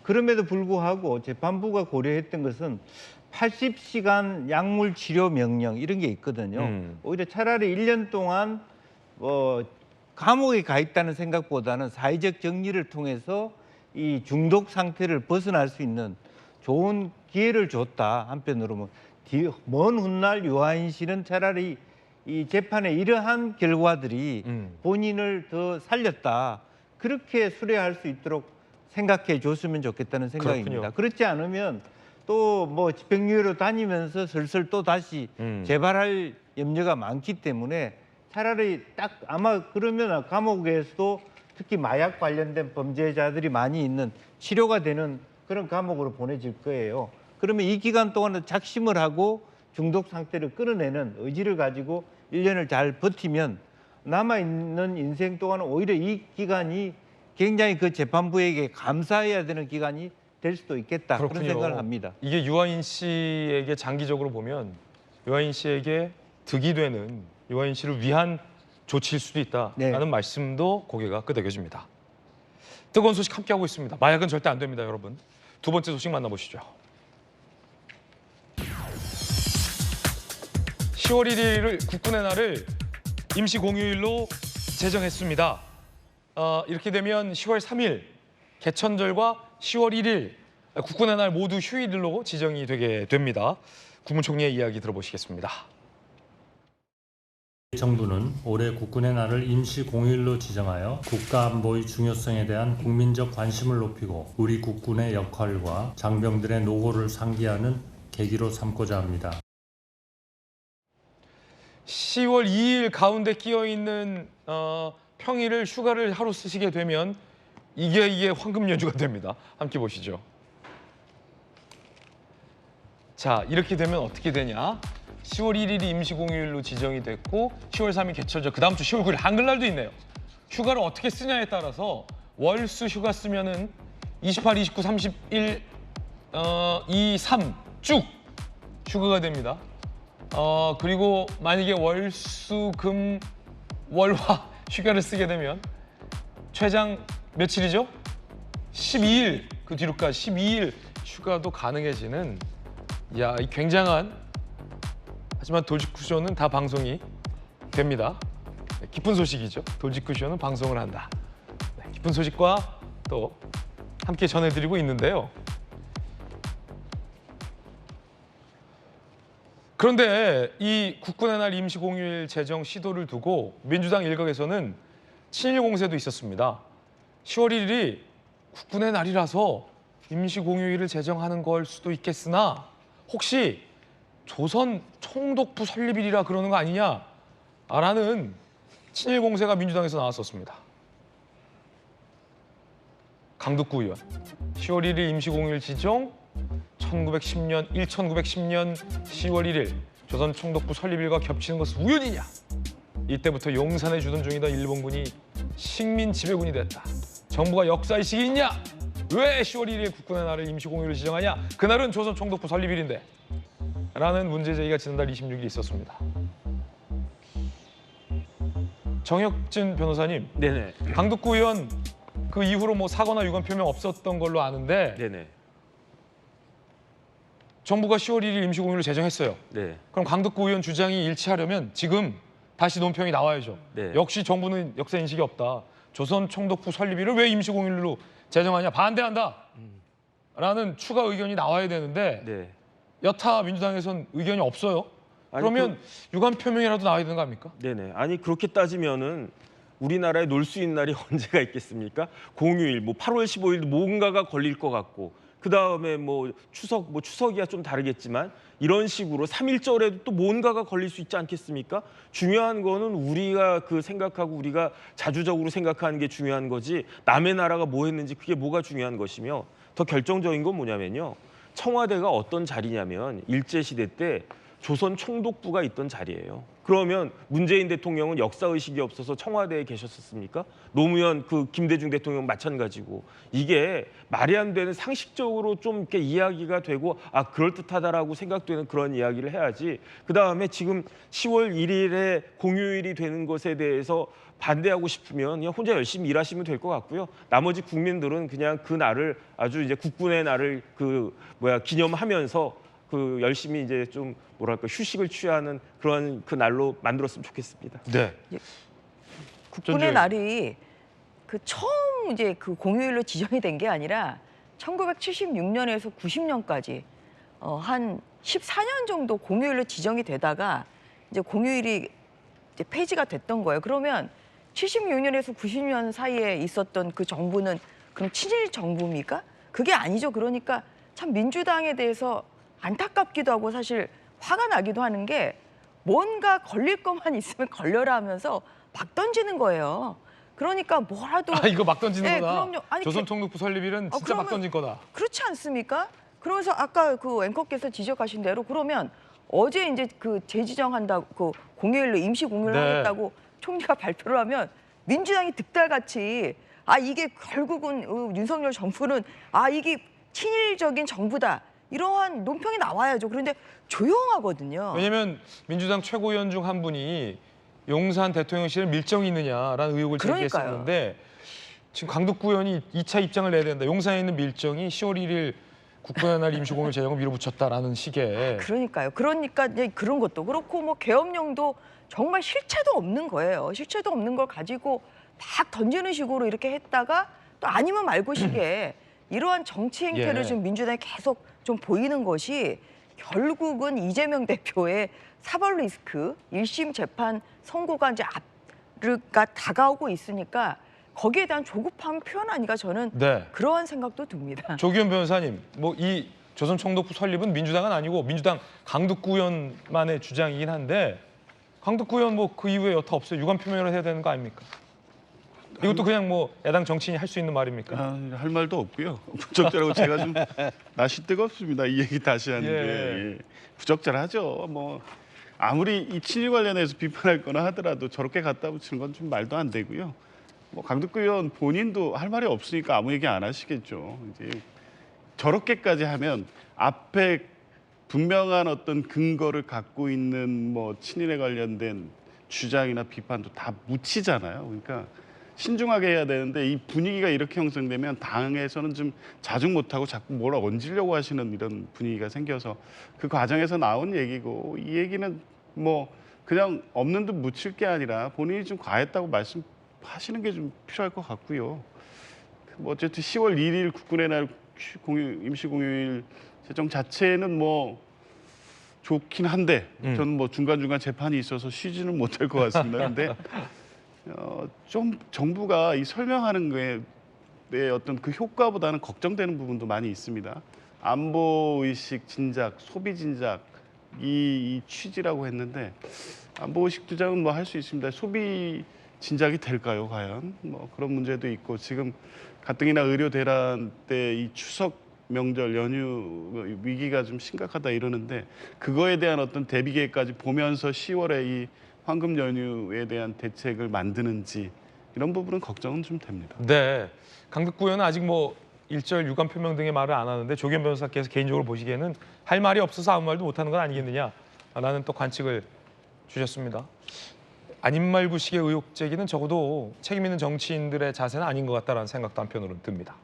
그럼에도 불구하고 재판부가 고려했던 것은 80시간 약물 치료 명령 이런 게 있거든요. 오히려 차라리 1년 동안 감옥에 가 있다는 생각보다는 사회적 정리를 통해서 이 중독 상태를 벗어날 수 있는 좋은 기회를 줬다. 한편으로는 먼 훗날 유아인 씨는 차라리 이 재판의 이러한 결과들이 본인을 더 살렸다. 그렇게 수뢰할 수 있도록 생각해 줬으면 좋겠다는 생각입니다. 그렇군요. 그렇지 않으면 또 뭐 집행유예로 다니면서 슬슬 또 다시 재발할 염려가 많기 때문에 차라리 딱 아마 그러면 감옥에서도 특히 마약 관련된 범죄자들이 많이 있는 치료가 되는 그런 감옥으로 보내질 거예요. 그러면 이 기간 동안은 작심을 하고 중독 상태를 끌어내는 의지를 가지고 1년을 잘 버티면 남아있는 인생 동안은 오히려 이 기간이 굉장히 그 재판부에게 감사해야 되는 기간이 될 수도 있겠다. 그렇군요. 그런 생각을 합니다. 이게 유아인 씨에게 장기적으로 보면 유아인 씨에게 득이 되는 유아인 씨를 위한 조치일 수도 있다라는 말씀도 고개가 끄덕여집니다. 뜨거운 소식 함께하고 있습니다. 마약은 절대 안 됩니다, 여러분. 두 번째 소식 만나보시죠. 10월 1일을 국군의 날을 임시 공휴일로 제정했습니다. 이렇게 되면 10월 3일 개천절과 10월 1일 국군의 날 모두 휴일로 지정이 되게 됩니다. 국무총리의 이야기 들어보시겠습니다. 정부는 올해 국군의 날을 임시 공휴일로 지정하여 국가 안보의 중요성에 대한 국민적 관심을 높이고 우리 국군의 역할과 장병들의 노고를 상기하는 계기로 삼고자 합니다. 10월 2일 가운데 끼어 있는 평일을 휴가를 하루 쓰시게 되면 이게 황금 연휴가 됩니다. 함께 보시죠. 자, 이렇게 되면 어떻게 되냐? 10월 1일이 임시공휴일로 지정이 됐고 10월 3일 개천절, 그 다음 주 10월 9일 한글날도 있네요. 휴가를 어떻게 쓰냐에 따라서 월수 휴가 쓰면은 28, 29, 31, 2, 3 쭉 휴가가 됩니다. 그리고 만약에 월수, 금, 월, 화 휴가를 쓰게 되면 최장 며칠이죠? 12일, 그 뒤로까지 12일 휴가도 가능해지는 이 굉장한, 하지만 돌직구쇼는 다 방송이 됩니다. 네, 기쁜 소식이죠. 돌직구쇼는 방송을 한다. 네, 기쁜 소식과 또 함께 전해드리고 있는데요. 그런데 이 국군의 날 임시공휴일 제정 시도를 두고 민주당 일각에서는 친일 공세도 있었습니다. 10월 1일이 국군의 날이라서 임시공휴일을 제정하는 걸 수도 있겠으나 혹시 조선 총독부 설립일이라 그러는 거 아니냐라는 친일 공세가 민주당에서 나왔었습니다. 강덕구 의원, 10월 1일 임시공휴일 지정, 1910년 10월 1일 조선 총독부 설립일과 겹치는 것은 우연이냐? 이때부터 용산에 주둔 중이던 일본군이 식민 지배군이 됐다. 정부가 역사의식이 있냐? 왜 10월 1일 국군의 날을 임시공휴일로 지정하냐? 그날은 조선 총독부 설립일인데. 라는 문제 제기가 지난달 26일 있었습니다. 정혁진 변호사님, 네네. 강덕구 의원 그 이후로 뭐 사과나 유감 표명 없었던 걸로 아는데 네네. 정부가 10월 1일 임시공휴일을 제정했어요. 네. 그럼 강덕구 의원 주장이 일치하려면 지금 다시 논평이 나와야죠. 네. 역시 정부는 역사 인식이 없다. 조선 총독부 설립일을 왜 임시공휴일로 제정하냐? 반대한다. 라는 추가 의견이 나와야 되는데 네. 여타 민주당에선 의견이 없어요. 그러면 유감 표명이라도 나와야 되는 거 아닙니까? 네네. 아니 그렇게 따지면은 우리나라에 놀 수 있는 날이 언제가 있겠습니까? 공휴일, 뭐 8월 15일도 뭔가가 걸릴 것 같고 그 다음에 뭐 추석이야 좀 다르겠지만 이런 식으로 3.1절에도 또 뭔가가 걸릴 수 있지 않겠습니까? 중요한 거는 우리가 생각하고 우리가 자주적으로 생각하는 게 중요한 거지 남의 나라가 뭐 했는지 그게 뭐가 중요한 것이며 더 결정적인 건 뭐냐면요. 청와대가 어떤 자리냐면 일제시대 때 조선 총독부가 있던 자리예요. 그러면 문재인 대통령은 역사의식이 없어서 청와대에 계셨었습니까? 노무현 김대중 대통령 마찬가지고 이게 말이 안 되는 상식적으로 좀 이렇게 이야기가 되고 그럴듯하다라고 생각되는 그런 이야기를 해야지. 그다음에 지금 10월 1일에 공휴일이 되는 것에 대해서 반대하고 싶으면 그냥 혼자 열심히 일하시면 될 것 같고요. 나머지 국민들은 그냥 그 날을 아주 이제 국군의 날을 기념하면서 열심히 이제 좀 휴식을 취하는 그런 그 날로 만들었으면 좋겠습니다. 네. 국군의 날이 처음 이제 공휴일로 지정이 된 게 아니라 1976년에서 90년까지 한 14년 정도 공휴일로 지정이 되다가 이제 공휴일이 이제 폐지가 됐던 거예요. 그러면 76년에서 90년 사이에 있었던 그 정부는 그럼 친일 정부입니까? 그게 아니죠. 그러니까 참 민주당에 대해서 안타깝기도 하고 사실 화가 나기도 하는 게 뭔가 걸릴 것만 있으면 걸려라 하면서 막 던지는 거예요. 그러니까 뭐라도 이거 막 던지는 거다. 그럼요. 아니, 조선 총독부 설립일은 진짜 막 던진 거다. 그렇지 않습니까? 그러면서 아까 앵커께서 지적하신 대로 그러면 어제 이제 재지정한다고 공휴일로 임시 공휴일을 하겠다고 총리가 발표를 하면 민주당이 득달같이 이게 결국은 윤석열 정부는 이게 친일적인 정부다. 이러한 논평이 나와야죠. 그런데 조용하거든요. 왜냐하면 민주당 최고위원 중 한 분이 용산 대통령실에 밀정이 있느냐라는 의혹을 제기했었는데 지금 강덕구 의원이 2차 입장을 내야 된다. 용산에 있는 밀정이 10월 1일 국군의 날 임시공휴일 제정을 밀어붙였다라는 식의. 그러니까요. 그러니까 이제 그런 것도 그렇고 계엄령도 정말 실체도 없는 거예요. 실체도 없는 걸 가지고 막 던지는 식으로 이렇게 했다가 또 또 아니면 말고시게 이러한 정치 행태를 예. 지금 민주당이 계속 좀 보이는 것이 결국은 이재명 대표의 사법 리스크 1심 재판 선고가 이제 앞가 다가오고 있으니까 거기에 대한 조급함 표현 아니가 저는 네. 그러한 생각도 듭니다. 조기현 변호사님, 뭐 이 조선총독부 설립은 민주당은 아니고 민주당 강득구 의원만의 주장이긴 한데 강득구 의원 뭐 그 이후에 여타 없어요. 유감 표명을 해야 되는 거 아닙니까? 이것도 그냥 뭐 야당 정치인이 할 수 있는 말입니까? 할 말도 없고요. 부적절하고 제가 좀 낯이 뜨겁습니다. 이 얘기 다시 하는 게 부적절하죠. 뭐 아무리 이 친일 관련해서 비판할 거나 하더라도 저렇게 갖다 붙이는 건 좀 말도 안 되고요. 뭐 강득구 의원 본인도 할 말이 없으니까 아무 얘기 안 하시겠죠. 이제 저렇게까지 하면 앞에 분명한 어떤 근거를 갖고 있는 뭐 친일에 관련된 주장이나 비판도 다 묻히잖아요. 그러니까 신중하게 해야 되는데 이 분위기가 이렇게 형성되면 당에서는 좀 자중 못하고 자꾸 뭘 얹으려고 하시는 이런 분위기가 생겨서 그 과정에서 나온 얘기고 이 얘기는 뭐 그냥 없는 듯 묻힐 게 아니라 본인이 좀 과했다고 말씀하시는 게 좀 필요할 것 같고요. 뭐 어쨌든 10월 1일 국군의 날 임시공휴일 제정 자체는 뭐 좋긴 한데 저는 뭐 중간중간 재판이 있어서 쉬지는 못할 것 같습니다. 근데 좀 정부가 이 설명하는 거에 어떤 그 효과보다는 걱정되는 부분도 많이 있습니다. 안보 의식 진작, 소비 진작 이 취지라고 했는데 안보 의식 주장은 뭐 할 수 있습니다. 소비 진작이 될까요, 과연? 뭐 그런 문제도 있고 지금 가뜩이나 의료 대란 때 이 추석 명절 연휴 위기가 좀 심각하다 이러는데 그거에 대한 어떤 대비 계획까지 보면서 10월에 이 황금 연휴에 대한 대책을 만드는지 이런 부분은 걱정은 좀 됩니다. 네, 강득구 의원은 아직 뭐 일절 유감 표명 등의 말을 안 하는데 조기현 변호사께서 개인적으로 보시기에는 할 말이 없어서 아무 말도 못하는 건 아니겠느냐라는 또 관측을 주셨습니다. 아닌 말구식의 의혹 제기는 적어도 책임 있는 정치인들의 자세는 아닌 것 같다라는 생각도 한편으로는 듭니다.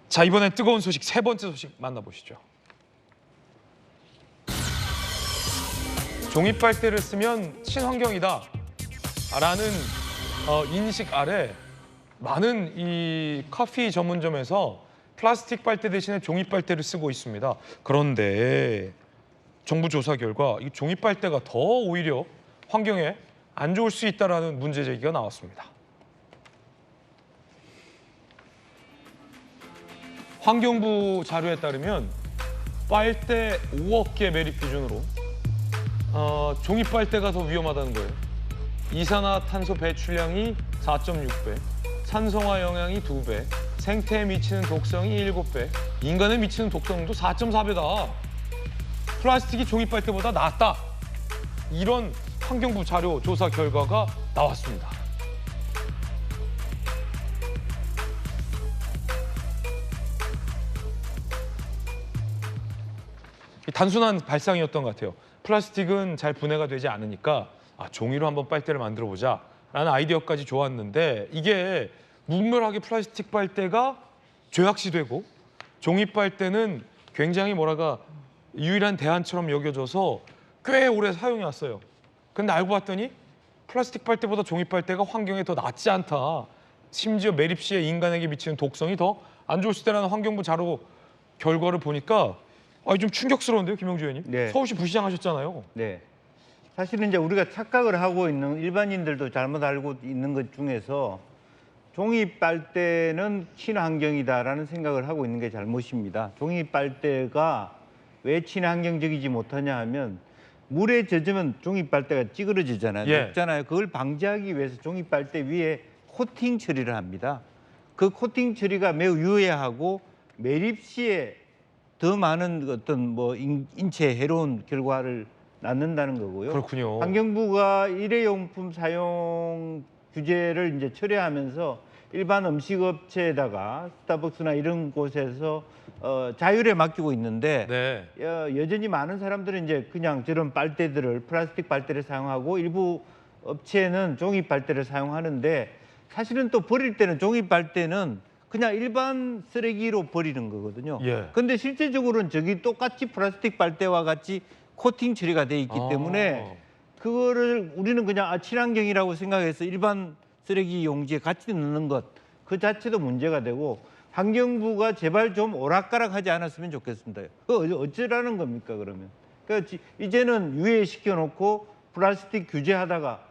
자, 이번엔 뜨거운 소식 세 번째 소식 만나보시죠. 종이빨대를 쓰면 친환경이다 라는 인식 아래 많은 이 커피 전문점에서 플라스틱 빨대 대신에 종이빨대를 쓰고 있습니다. 그런데 정부 조사 결과 이 종이빨대가 더 오히려 환경에 안 좋을 수 있다라는 문제 제기가 나왔습니다. 환경부 자료에 따르면 빨대 5억 개 매립 기준으로 종이빨대가 더 위험하다는 거예요. 이산화탄소 배출량이 4.6배, 산성화 영향이 2배, 생태에 미치는 독성이 7배, 인간에 미치는 독성도 4.4배다. 플라스틱이 종이빨대보다 낫다. 이런 환경부 자료 조사 결과가 나왔습니다. 단순한 발상이었던 것 같아요. 플라스틱은 잘 분해가 되지 않으니까 종이로 한번 빨대를 만들어 보자 라는 아이디어까지 좋았는데 이게 무분별하게 플라스틱 빨대가 죄악시되고 종이 빨대는 굉장히 유일한 대안처럼 여겨져서 꽤 오래 사용해 왔어요. 근데 알고 봤더니 플라스틱 빨대보다 종이 빨대가 환경에 더 낫지 않다. 심지어 매립 시에 인간에게 미치는 독성이 더 안 좋을 수 있다는 환경부 자료 결과를 보니까 좀 충격스러운데요, 김영주 의원님? 네. 서울시 부시장 하셨잖아요. 네. 사실은 이제 우리가 착각을 하고 있는 일반인들도 잘못 알고 있는 것 중에서 종이 빨대는 친환경이다라는 생각을 하고 있는 게 잘못입니다. 종이 빨대가 왜 친환경적이지 못하냐 하면 물에 젖으면 종이 빨대가 찌그러지잖아요. 예. 녹잖아요. 그걸 방지하기 위해서 종이 빨대 위에 코팅 처리를 합니다. 그 코팅 처리가 매우 유해하고 매립 시에 더 많은 어떤 인체에 해로운 결과를 낳는다는 거고요. 그렇군요. 환경부가 일회용품 사용 규제를 이제 철회하면서 일반 음식업체에다가 스타벅스나 이런 곳에서 자율에 맡기고 있는데 네. 여전히 많은 사람들은 이제 그냥 저런 빨대들을 플라스틱 빨대를 사용하고 일부 업체는 종이 빨대를 사용하는데 사실은 또 버릴 때는 종이 빨대는 그냥 일반 쓰레기로 버리는 거거든요. 근데 실제적으로는 저기 똑같이 플라스틱 빨대와 같이 코팅 처리가 돼 있기 때문에 그거를 우리는 그냥 친환경이라고 생각해서 일반 쓰레기 용지에 같이 넣는 것 그 자체도 문제가 되고 환경부가 제발 좀 오락가락하지 않았으면 좋겠습니다. 어쩌라는 겁니까 그러면? 그러니까 이제는 유예시켜 놓고 플라스틱 규제하다가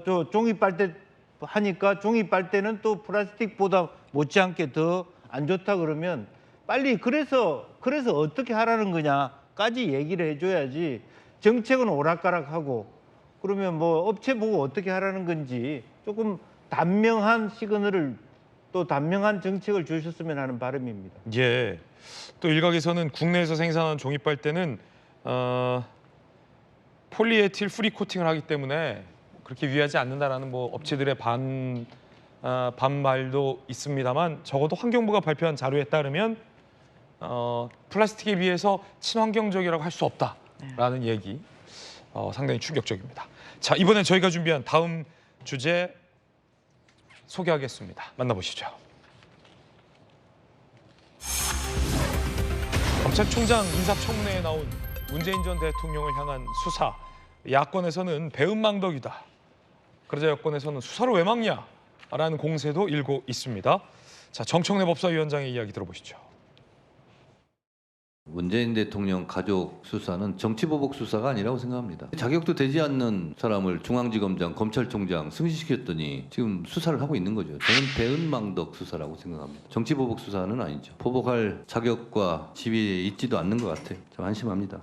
또 종이 빨대 하니까 종이 빨대는 또 플라스틱보다 못지않게 더 안 좋다 그러면 빨리 그래서 어떻게 하라는 거냐까지 얘기를 해줘야지 정책은 오락가락하고 그러면 뭐 업체 보고 어떻게 하라는 건지 조금 단명한 시그널을 또 단명한 정책을 주셨으면 하는 바람입니다. 예. 또 일각에서는 국내에서 생산한 종이 빨대는 폴리에틸 프리 코팅을 하기 때문에 그렇게 위하지 않는다라는 뭐 업체들의 반말도 있습니다만 적어도 환경부가 발표한 자료에 따르면 플라스틱에 비해서 친환경적이라고 할 수 없다라는 얘기 상당히 충격적입니다. 자, 이번엔 저희가 준비한 다음 주제 소개하겠습니다. 만나보시죠. 검찰총장 인사청문회에 나온 문재인 전 대통령을 향한 수사. 야권에서는 배은망덕이다. 그러자 여권에서는 수사를 왜 막냐라는 공세도 일고 있습니다. 자, 정청래 법사위원장의 이야기 들어보시죠. 문재인 대통령 가족 수사는 정치보복 수사가 아니라고 생각합니다. 자격도 되지 않는 사람을 중앙지검장, 검찰총장 승진시켰더니 지금 수사를 하고 있는 거죠. 저는 배은망덕 수사라고 생각합니다. 정치보복 수사는 아니죠. 보복할 자격과 지위에 있지도 않는 것 같아요. 좀 안심합니다.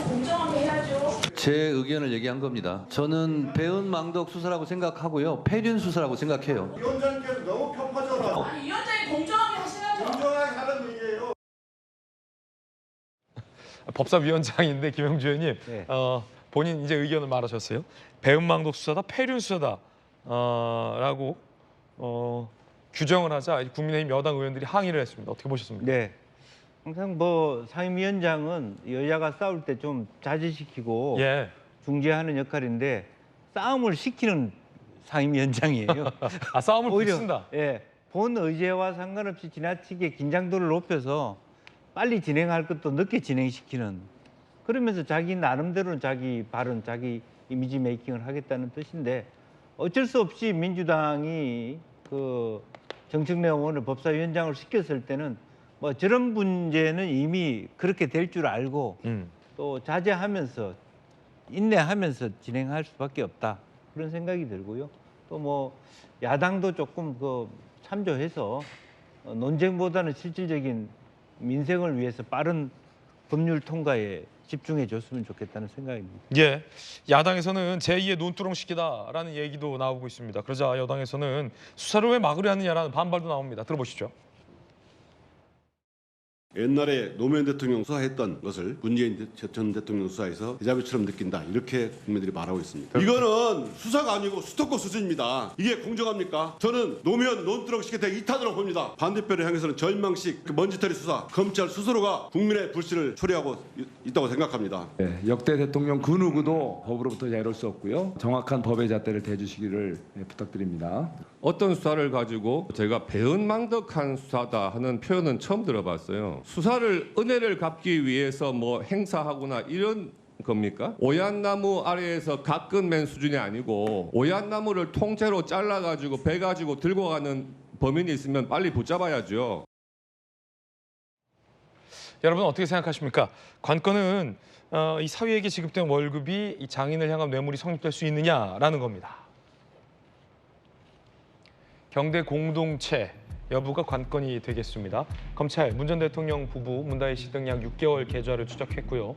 공정하게 해야죠. 제 의견을 얘기한 겁니다. 저는 배은망덕 수사라고 생각하고요. 폐륜 수사라고 생각해요. 위원장께서 너무 편파적으로 아니, 위원장이 공정하게 하시라죠. 공정하게 하는 얘기예요. 법사위원장인데 김영주 의원님 네. 본인 이제 의견을 말하셨어요. 배은망덕 수사다, 폐륜 수사다 라고 규정을 하자 국민의힘 여당 의원들이 항의를 했습니다. 어떻게 보셨습니까? 네. 항상 뭐 상임위원장은 여야가 싸울 때 좀 자제시키고 예. 중재하는 역할인데 싸움을 시키는 상임위원장이에요. 아, 싸움을 오히려 붙인다. 예, 본 의제와 상관없이 지나치게 긴장도를 높여서 빨리 진행할 것도 늦게 진행시키는 그러면서 자기 나름대로는 자기 발언, 자기 이미지 메이킹을 하겠다는 뜻인데 어쩔 수 없이 민주당이 그 정청래 의원을 법사위원장을 시켰을 때는 뭐 저런 문제는 이미 그렇게 될 줄 알고 또 자제하면서 인내하면서 진행할 수밖에 없다 그런 생각이 들고요. 또 뭐 야당도 조금 그 참조해서 논쟁보다는 실질적인 민생을 위해서 빠른 법률 통과에 집중해 줬으면 좋겠다는 생각입니다. 예, 야당에서는 제2의 논두렁식이다라는 얘기도 나오고 있습니다. 그러자 여당에서는 수사를 왜 막으려 하느냐라는 반발도 나옵니다. 들어보시죠. 옛날에 노무현 대통령 수사했던 것을 문재인 전 대통령 수사에서 데자뷰처럼 느낀다. 이렇게 국민들이 말하고 있습니다. 이거는 수사가 아니고 스토커 수준입니다. 이게 공정합니까? 저는 노무현 논두렁식에 대해 이탄으로 봅니다. 반대편을 향해서는 절망식 먼지털이 수사, 검찰 스스로가 국민의 불씨를 초래하고 있다고 생각합니다. 네, 역대 대통령 그 누구도 법으로부터 자유로울 수 없고요. 정확한 법의 잣대를 대주시기를 부탁드립니다. 어떤 수사를 가지고 제가 배은망덕한 수사다 하는 표현은 처음 들어봤어요. 수사를 은혜를 갚기 위해서 뭐 행사하거나 이런 겁니까? 오얏나무 아래에서 가끔 맨 수준이 아니고 오얏나무를 통째로 잘라가지고 배 가지고 들고 가는 범인이 있으면 빨리 붙잡아야죠. 여러분 어떻게 생각하십니까? 관건은 이 사위에게 지급된 월급이 이 장인을 향한 뇌물이 성립될 수 있느냐라는 겁니다. 경대 공동체 여부가 관건이 되겠습니다. 검찰 문 전 대통령 부부 문다혜 씨 등 약 6개월 계좌를 추적했고요.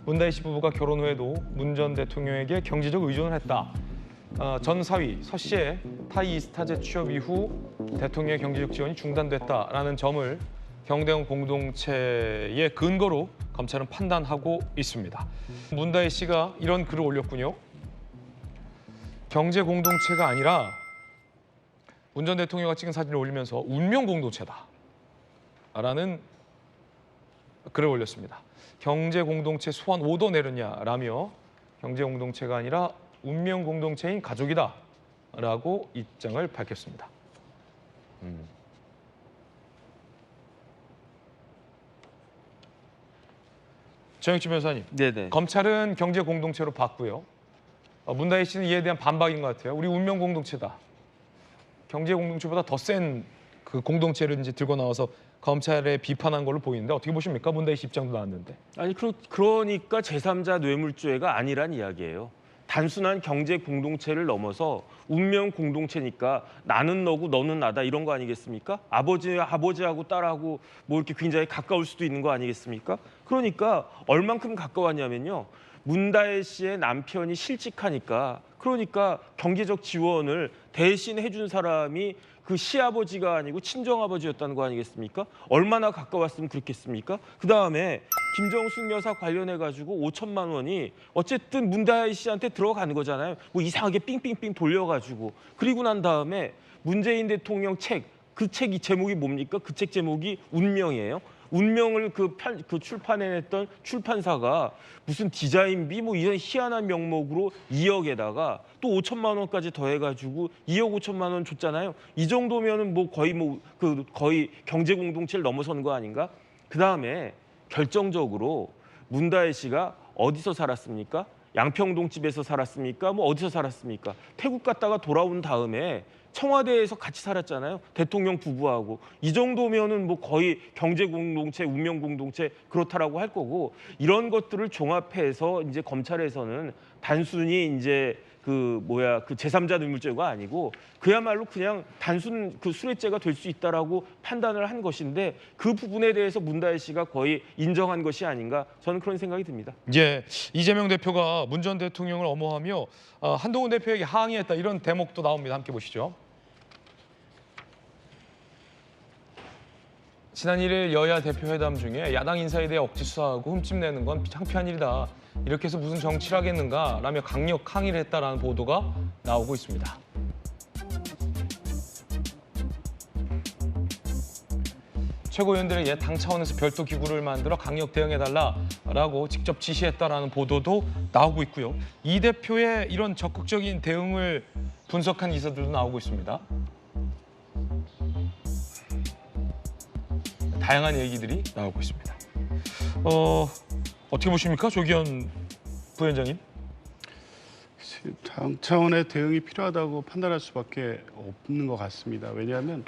문다혜 씨 부부가 결혼 후에도 문 전 대통령에게 경제적 의존을 했다. 전 사위 서 씨의 타이 이스타제 취업 이후 대통령의 경제적 지원이 중단됐다라는 점을 경대공 공동체의 근거로 검찰은 판단하고 있습니다. 문다혜 씨가 이런 글을 올렸군요. 경제 공동체가 아니라 문 전 대통령과 찍은 사진을 올리면서 운명 공동체다 라는 글을 올렸습니다. 경제 공동체 소환 5도 내렸냐라며 경제 공동체가 아니라 운명 공동체인 가족이다 라고 입장을 밝혔습니다. 정혁주 변호사님, 네네. 검찰은 경제 공동체로 봤고요. 문다혜 씨는 이에 대한 반박인 것 같아요. 우리 운명 공동체다. 경제 공동체보다 더 센 그 공동체를 이제 들고 나와서 검찰에 비판한 걸로 보이는데 어떻게 보십니까? 문다혜 씨 입장도 나왔는데. 아니 그러니까 제3자 뇌물죄가 아니란 이야기예요. 단순한 경제 공동체를 넘어서 운명 공동체니까 나는 너고 너는 나다 이런 거 아니겠습니까? 아버지하고 딸하고 뭐 이렇게 굉장히 가까울 수도 있는 거 아니겠습니까? 그러니까 얼만큼 가까웠냐면요. 문다혜 씨의 남편이 실직하니까 그러니까 경제적 지원을 대신 해준 사람이 그 시아버지가 아니고 친정아버지였다는 거 아니겠습니까? 얼마나 가까웠으면 그렇겠습니까? 그다음에 김정숙 여사 관련해가지고 5천만 원이 어쨌든 문다혜 씨한테 들어가는 거잖아요. 뭐 이상하게 삥삥삥 돌려가지고. 그리고 난 다음에 문재인 대통령 책, 그 책이 제목이 뭡니까? 그 책 제목이 운명이에요. 운명을 그 출판해냈던 출판사가 무슨 디자인비 뭐 이런 희한한 명목으로 2억에다가 또 5천만 원까지 더해가지고 2억 5천만 원 줬잖아요. 이 정도면은 뭐 거의 경제 공동체를 넘어서는 거 아닌가? 그 다음에 결정적으로 문다혜 씨가 어디서 살았습니까? 양평동 집에서 살았습니까? 뭐 어디서 살았습니까? 태국 갔다가 돌아온 다음에 청와대에서 같이 살았잖아요. 대통령 부부하고. 이 정도면은 뭐 거의 경제 공동체, 운명 공동체 그렇다라고 할 거고 이런 것들을 종합해서 이제 검찰에서는 단순히 이제 그 제3자 뇌물죄가 아니고 그야말로 그냥 단순 그 수뢰죄가 될 수 있다라고 판단을 한 것인데 그 부분에 대해서 문다혜 씨가 거의 인정한 것이 아닌가 저는 그런 생각이 듭니다. 예, 이재명 대표가 문 전 대통령을 엄호하며 한동훈 대표에게 항의했다 이런 대목도 나옵니다. 함께 보시죠. 지난 1일 여야 대표회담 중에 야당 인사에 대해 억지 수사하고 흠집내는 건 창피한 일이다. 이렇게 해서 무슨 정치를 하겠는가 라며 강력 항의를 했다라는 보도가 나오고 있습니다. 최고위원들에게 당 차원에서 별도 기구를 만들어 강력 대응해달라라고 직접 지시했다라는 보도도 나오고 있고요. 이 대표의 이런 적극적인 대응을 분석한 기사들도 나오고 있습니다. 다양한 얘기들이 나오고 있습니다. 어떻게 보십니까? 조기현 부위원장님? 당 차원의 대응이 필요하다고 판단할 수밖에 없는 것 같습니다. 왜냐하면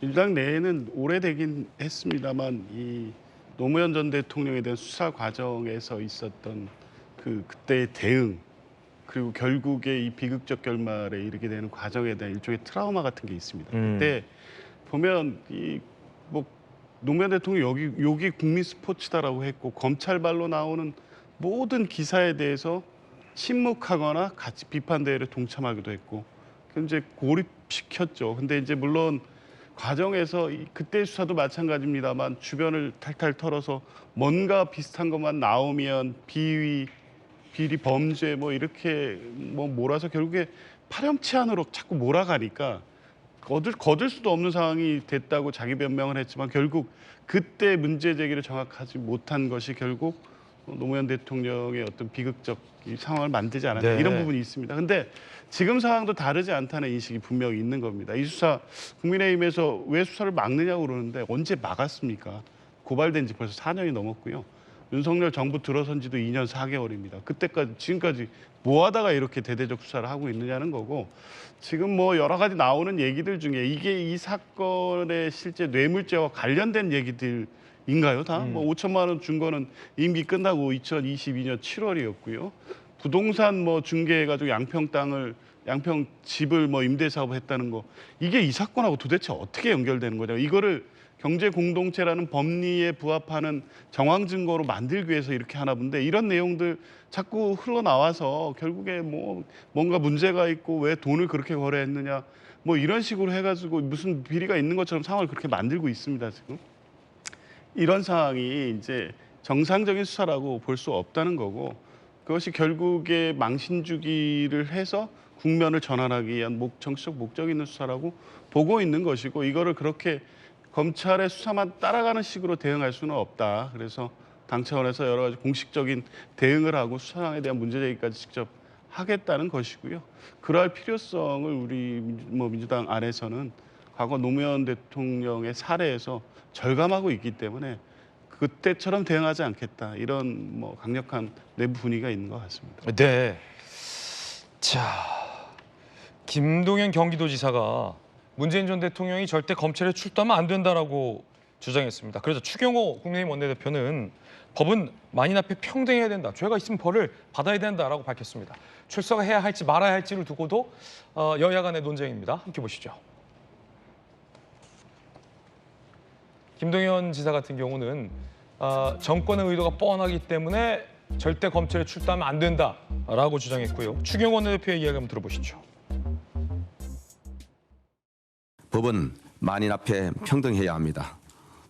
민주당 내에는 오래되긴 했습니다만 이 노무현 전 대통령에 대한 수사 과정에서 있었던 그때의 대응 그리고 결국에 이 비극적 결말에 이르게 되는 과정에 대한 일종의 트라우마 같은 게 있습니다. 그때 보면 노무현 대통령이 여기 국민 스포츠다라고 했고 검찰발로 나오는 모든 기사에 대해서 침묵하거나 같이 비판 대회를 동참하기도 했고 이제 고립시켰죠. 근데 이제 물론 과정에서 그때 수사도 마찬가지입니다만 주변을 탈탈 털어서 뭔가 비슷한 것만 나오면 비위, 비리, 범죄 뭐 이렇게 몰아서 결국에 파렴치한으로 자꾸 몰아가니까 거들 수도 없는 상황이 됐다고 자기 변명을 했지만 결국 그때 문제 제기를 정확하지 못한 것이 결국 노무현 대통령의 어떤 비극적 상황을 만들지 않았나 이런 부분이 있습니다. 근데 지금 상황도 다르지 않다는 인식이 분명히 있는 겁니다. 이 수사 국민의힘에서 왜 수사를 막느냐고 그러는데 언제 막았습니까? 고발된 지 벌써 4년이 넘었고요. 윤석열 정부 들어선 지도 2년 4개월입니다. 그때까지 지금까지 뭐 하다가 이렇게 대대적 수사를 하고 있느냐는 거고 지금 여러 가지 나오는 얘기들 중에 이게 이 사건의 실제 뇌물죄와 관련된 얘기들인가요? 다? 5천만 원 준 거는 임기 끝나고 2022년 7월이었고요. 부동산 중개해가지고 양평 집을 임대 사업을 했다는 거 이게 이 사건하고 도대체 어떻게 연결되는 거냐? 이거를 경제 공동체라는 법리에 부합하는 정황 증거로 만들기 위해서 이렇게 하나 본데 이런 내용들 자꾸 흘러나와서 결국에 뭔가 문제가 있고 왜 돈을 그렇게 거래했느냐 이런 식으로 해가지고 무슨 비리가 있는 것처럼 상황을 그렇게 만들고 있습니다. 지금 이런 상황이 이제 정상적인 수사라고 볼 수 없다는 거고 그것이 결국에 망신주기를 해서 국면을 전환하기 위한 정치적 목적이 있는 수사라고 보고 있는 것이고 이거를 그렇게 검찰의 수사만 따라가는 식으로 대응할 수는 없다. 그래서 당 차원에서 여러 가지 공식적인 대응을 하고 수사에 대한 문제 제기까지 직접 하겠다는 것이고요. 그러할 필요성을 우리 민주당 안에서는 과거 노무현 대통령의 사례에서 절감하고 있기 때문에 그때처럼 대응하지 않겠다. 이런 강력한 내부 분위기가 있는 것 같습니다. 네. 자, 김동연 경기도지사가 문재인 전 대통령이 절대 검찰에 출두하면 안 된다라고 주장했습니다. 그래서 추경호 국민의힘 원내대표는 법은 만인 앞에 평등해야 된다. 죄가 있으면 벌을 받아야 된다라고 밝혔습니다. 출석해야 할지 말아야 할지를 두고도 여야 간의 논쟁입니다. 함께 보시죠. 김동연 지사 같은 경우는 정권의 의도가 뻔하기 때문에 절대 검찰에 출두하면 안 된다라고 주장했고요. 추경호 원내대표의 이야기 한번 들어보시죠. 법은 만인 앞에 평등해야 합니다.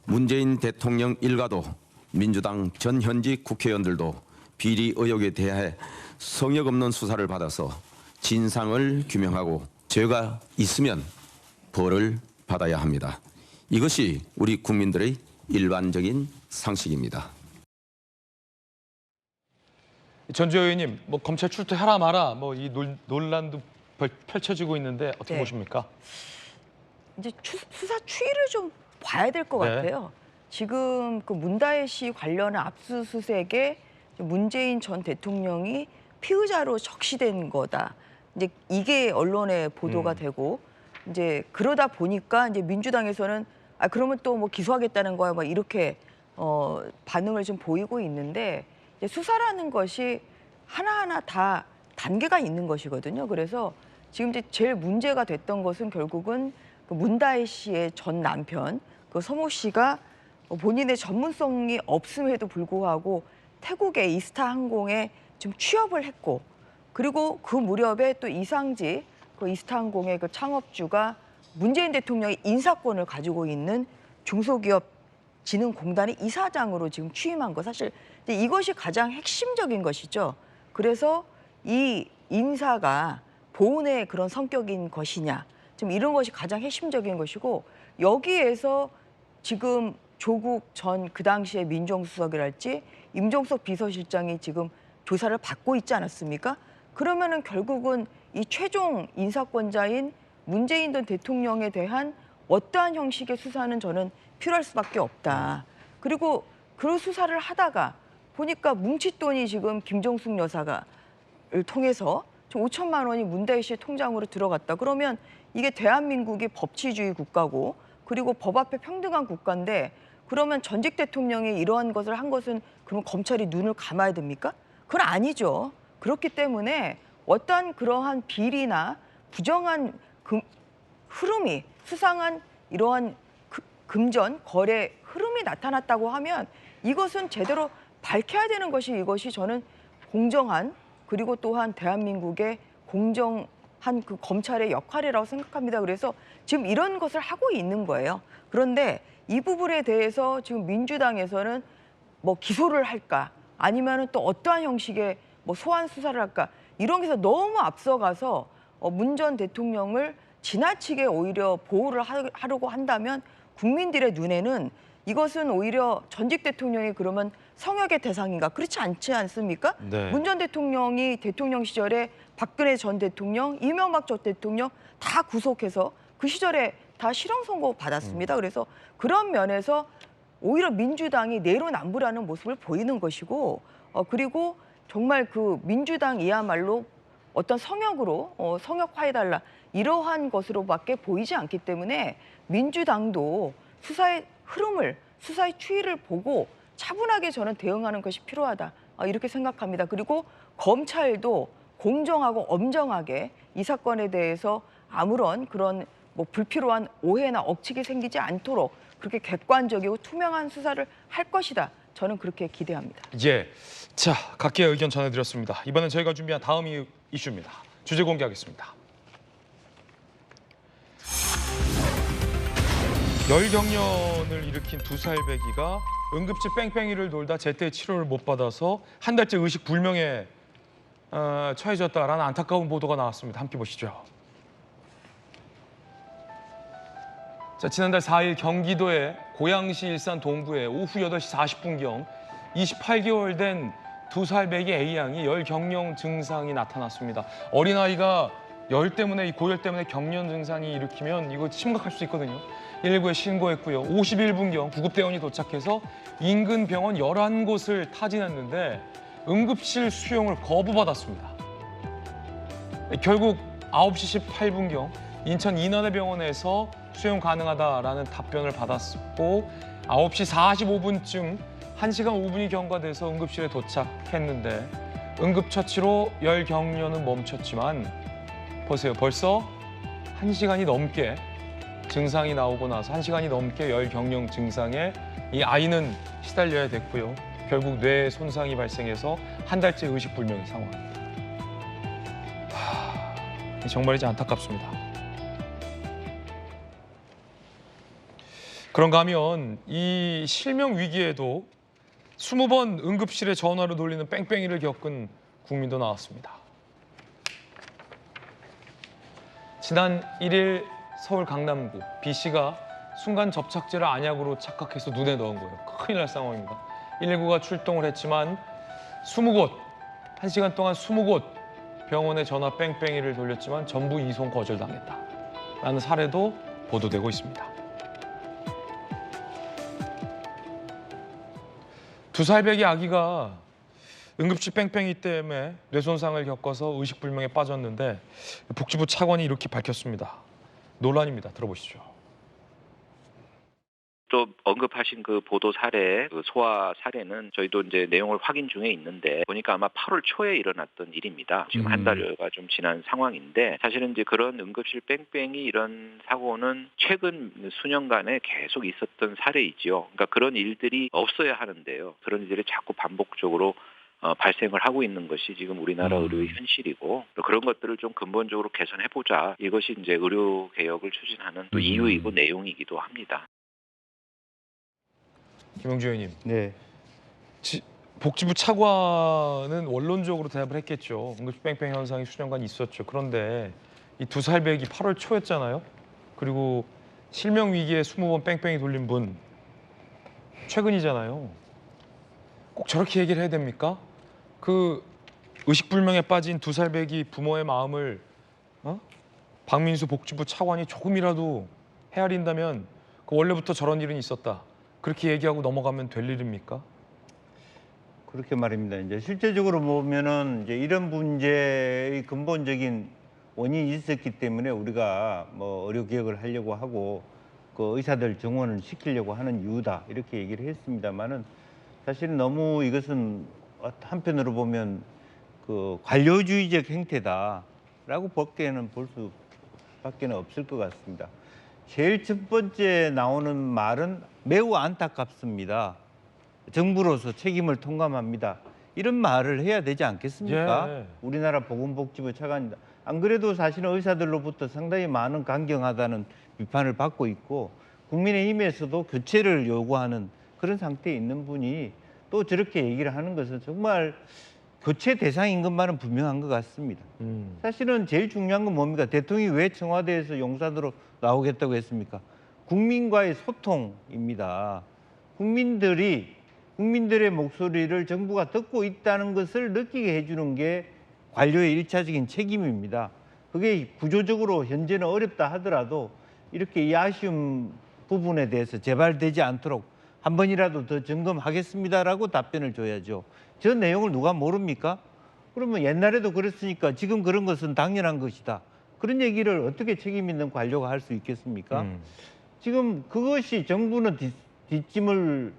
문재인 대통령 일가도 민주당 전 현직 국회의원들도 비리 의혹에 대해 성역 없는 수사를 받아서 진상을 규명하고 죄가 있으면 벌을 받아야 합니다. 이것이 우리 국민들의 일반적인 상식입니다. 전주현 의원님, 뭐 검찰 출두해라 마라, 뭐 이 논란도 펼쳐지고 있는데 어떻게 네. 보십니까? 이제 수사 추이를 좀 봐야 될 것 네. 같아요. 지금 그 문다혜 씨 관련 압수수색에 문재인 전 대통령이 피의자로 적시된 거다. 이제 이게 언론에 보도가 되고 이제 그러다 보니까 이제 민주당에서는 그러면 또 뭐 기소하겠다는 거야, 막 이렇게 반응을 좀 보이고 있는데 이제 수사라는 것이 하나하나 다 단계가 있는 것이거든요. 그래서 지금 이제 제일 문제가 됐던 것은 결국은 그 문다혜 씨의 전 남편 그 서모 씨가 본인의 전문성이 없음에도 불구하고 태국의 이스타 항공에 좀 취업을 했고 그리고 그 무렵에 또 이상지 그 이스타 항공의 그 창업주가 문재인 대통령의 인사권을 가지고 있는 중소기업진흥공단의 이사장으로 지금 취임한 거 사실 이것이 가장 핵심적인 것이죠. 그래서 이 인사가 보훈의 그런 성격인 것이냐 좀 이런 것이 가장 핵심적인 것이고 여기에서 지금 조국 전 그 당시에 민정수석이랄지 임종석 비서실장이 지금 조사를 받고 있지 않았습니까? 그러면은 결국은 이 최종 인사권자인 문재인 전 대통령에 대한 어떠한 형식의 수사는 저는 필요할 수밖에 없다. 그리고 그 수사를 하다가 보니까 뭉칫돈이 지금 김정숙 여사를 통해서 5천만 원이 문다혜 씨의 통장으로 들어갔다. 그러면 이게 대한민국이 법치주의 국가고 그리고 법 앞에 평등한 국가인데 그러면 전직 대통령이 이러한 것을 한 것은 그러면 검찰이 눈을 감아야 됩니까? 그건 아니죠. 그렇기 때문에 어떠한 그러한 비리나 부정한 흐름이 수상한 이러한 금전 거래 흐름이 나타났다고 하면 이것은 제대로 밝혀야 되는 것이 이것이 저는 공정한 그리고 또한 대한민국의 공정한 그 검찰의 역할이라고 생각합니다. 그래서 지금 이런 것을 하고 있는 거예요. 그런데 이 부분에 대해서 지금 민주당에서는 뭐 기소를 할까 아니면은 또 어떠한 형식의 뭐 소환 수사를 할까 이런 게서 너무 앞서가서 문 전 대통령을 지나치게 오히려 보호를 하려고 한다면 국민들의 눈에는 이것은 오히려 전직 대통령이 그러면 성역의 대상인가 그렇지 않지 않습니까? 네. 문 전 대통령이 대통령 시절에 박근혜 전 대통령, 이명박 전 대통령 다 구속해서 그 시절에 다 실형 선고 받았습니다. 그래서 그런 면에서 오히려 민주당이 내로남불하는 모습을 보이는 것이고 그리고 정말 그 민주당이야말로 어떤 성역으로 성역화해달라 이러한 것으로밖에 보이지 않기 때문에 민주당도 수사의 흐름을 수사의 추이를 보고 차분하게 저는 대응하는 것이 필요하다 이렇게 생각합니다. 그리고 검찰도 공정하고 엄정하게 이 사건에 대해서 아무런 그런 뭐 불필요한 오해나 억측이 생기지 않도록 그렇게 객관적이고 투명한 수사를 할 것이다. 저는 그렇게 기대합니다. 예, 자 각계의 의견 전해드렸습니다. 이번엔 저희가 준비한 다음 이슈입니다. 주제 공개하겠습니다. 열경련을 일으킨 두 살배기가 응급실 뺑뺑이를 돌다 제때 치료를 못 받아서 한 달째 의식 불명에 처해졌다라는 안타까운 보도가 나왔습니다. 함께 보시죠. 자, 지난달 4일 경기도의 고양시 일산 동부에 오후 8시 40분경 28개월 된 두 살배기 A양이 열경련 증상이 나타났습니다. 어린아이가 열 때문에 이 고열 때문에 경련 증상이 일으키면 이거 심각할 수 있거든요. 119에 신고했고요. 51분경 구급대원이 도착해서 인근 병원 11곳을 타진했는데 응급실 수용을 거부받았습니다. 결국 9시 18분경 인천 인하대병원에서 수용 가능하다라는 답변을 받았고 9시 45분쯤 1시간 5분이 경과돼서 응급실에 도착했는데 응급처치로 열경련은 멈췄지만 보세요. 벌써 1시간이 넘게 증상이 나오고 나서 1시간이 넘게 열경련 증상에 이 아이는 시달려야 됐고요. 결국 뇌 손상이 발생해서 한 달째 의식불명의 상황입니다. 정말이지 안타깝습니다. 그런가 하면 이 실명 위기에도 20번 응급실에 전화로 돌리는 뺑뺑이를 겪은 국민도 나왔습니다. 지난 1일 서울 강남구 B씨가 순간 접착제를 안약으로 착각해서 눈에 넣은 거예요. 큰일 날 상황입니다. 119가 출동을 했지만 20곳, 1시간 동안 20곳 병원에 전화 뺑뺑이를 돌렸지만 전부 이송 거절당했다라는 사례도 보도되고 있습니다. 2살배기 아기가 응급실 뺑뺑이 때문에 뇌손상을 겪어서 의식불명에 빠졌는데 복지부 차관이 이렇게 밝혔습니다. 논란입니다. 들어보시죠. 또 언급하신 그 보도 사례, 그 소아 사례는 저희도 이제 내용을 확인 중에 있는데 보니까 아마 8월 초에 일어났던 일입니다. 지금 한 달여가 좀 지난 상황인데 사실은 이제 그런 응급실 뺑뺑이 이런 사고는 최근 수년간에 계속 있었던 사례이지요. 그러니까 그런 일들이 없어야 하는데요. 그런 일들이 자꾸 반복적으로 발생을 하고 있는 것이 지금 우리나라 의료의 현실이고 그런 것들을 좀 근본적으로 개선해보자. 이것이 이제 의료 개혁을 추진하는 또 이유이고 내용이기도 합니다. 김영주 의원님. 네. 복지부 차관은 원론적으로 대답을 했겠죠. 응급실 뺑뺑이 현상이 수년간 있었죠. 그런데 이 2살배기 8월 초였잖아요. 그리고 실명 위기에 20번 뺑뺑이 돌린 분 최근이잖아요. 꼭 저렇게 얘기를 해야 됩니까? 그 의식불명에 빠진 2살배기 부모의 마음을 박민수 복지부 차관이 조금이라도 헤아린다면 그 원래부터 저런 일은 있었다. 그렇게 얘기하고 넘어가면 될 일입니까? 그렇게 말입니다. 이제 실제적으로 보면은 이제 이런 문제의 근본적인 원인이 있었기 때문에 우리가 뭐 의료 개혁을 하려고 하고 그 의사들 정원을 시키려고 하는 이유다 이렇게 얘기를 했습니다만은 사실 너무 이것은 한편으로 보면 그 관료주의적 행태다라고 볼 수밖에 없을 것 같습니다. 제일 첫 번째 나오는 말은 매우 안타깝습니다. 정부로서 책임을 통감합니다. 이런 말을 해야 되지 않겠습니까? 예. 우리나라 보건복지부 차관입니다. 안 그래도 사실은 의사들로부터 상당히 많은 강경하다는 비판을 받고 있고 국민의힘에서도 교체를 요구하는 그런 상태에 있는 분이 또 저렇게 얘기를 하는 것은 정말 교체 대상인 것만은 분명한 것 같습니다. 사실은 제일 중요한 건 뭡니까? 대통령이 왜 청와대에서 용산으로 나오겠다고 했습니까? 국민과의 소통입니다. 국민들의 목소리를 정부가 듣고 있다는 것을 느끼게 해주는 게 관료의 일차적인 책임입니다. 그게 구조적으로 현재는 어렵다 하더라도 이렇게 이 아쉬운 부분에 대해서 재발되지 않도록 한 번이라도 더 점검하겠습니다라고 답변을 줘야죠. 저 내용을 누가 모릅니까? 그러면 옛날에도 그랬으니까 지금 그런 것은 당연한 것이다. 그런 얘기를 어떻게 책임 있는 관료가 할 수 있겠습니까? 지금 그것이 정부는 뒷짐을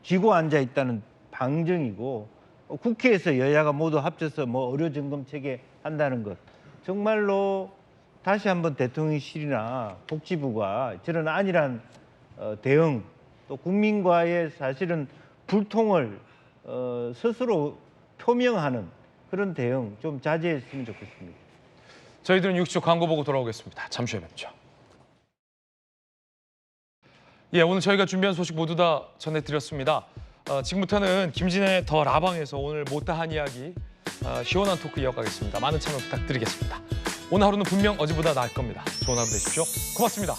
쥐고 앉아 있다는 방증이고 국회에서 여야가 모두 합쳐서 뭐 의료점검 체계 한다는 것 정말로 다시 한번 대통령실이나 복지부가 저런 안일한 대응 또 국민과의 사실은 불통을 스스로 표명하는 그런 대응 좀 자제했으면 좋겠습니다. 저희들은 6초 광고 보고 돌아오겠습니다. 잠시 후에 뵙죠. 예, 오늘 저희가 준비한 소식 모두 다 전해드렸습니다. 지금부터는 김진의 더 라방에서 오늘 못다한 이야기 시원한 토크 이어가겠습니다. 많은 참여 부탁드리겠습니다. 오늘 하루는 분명 어제보다 나을 겁니다. 좋은 하루 되십시오. 고맙습니다.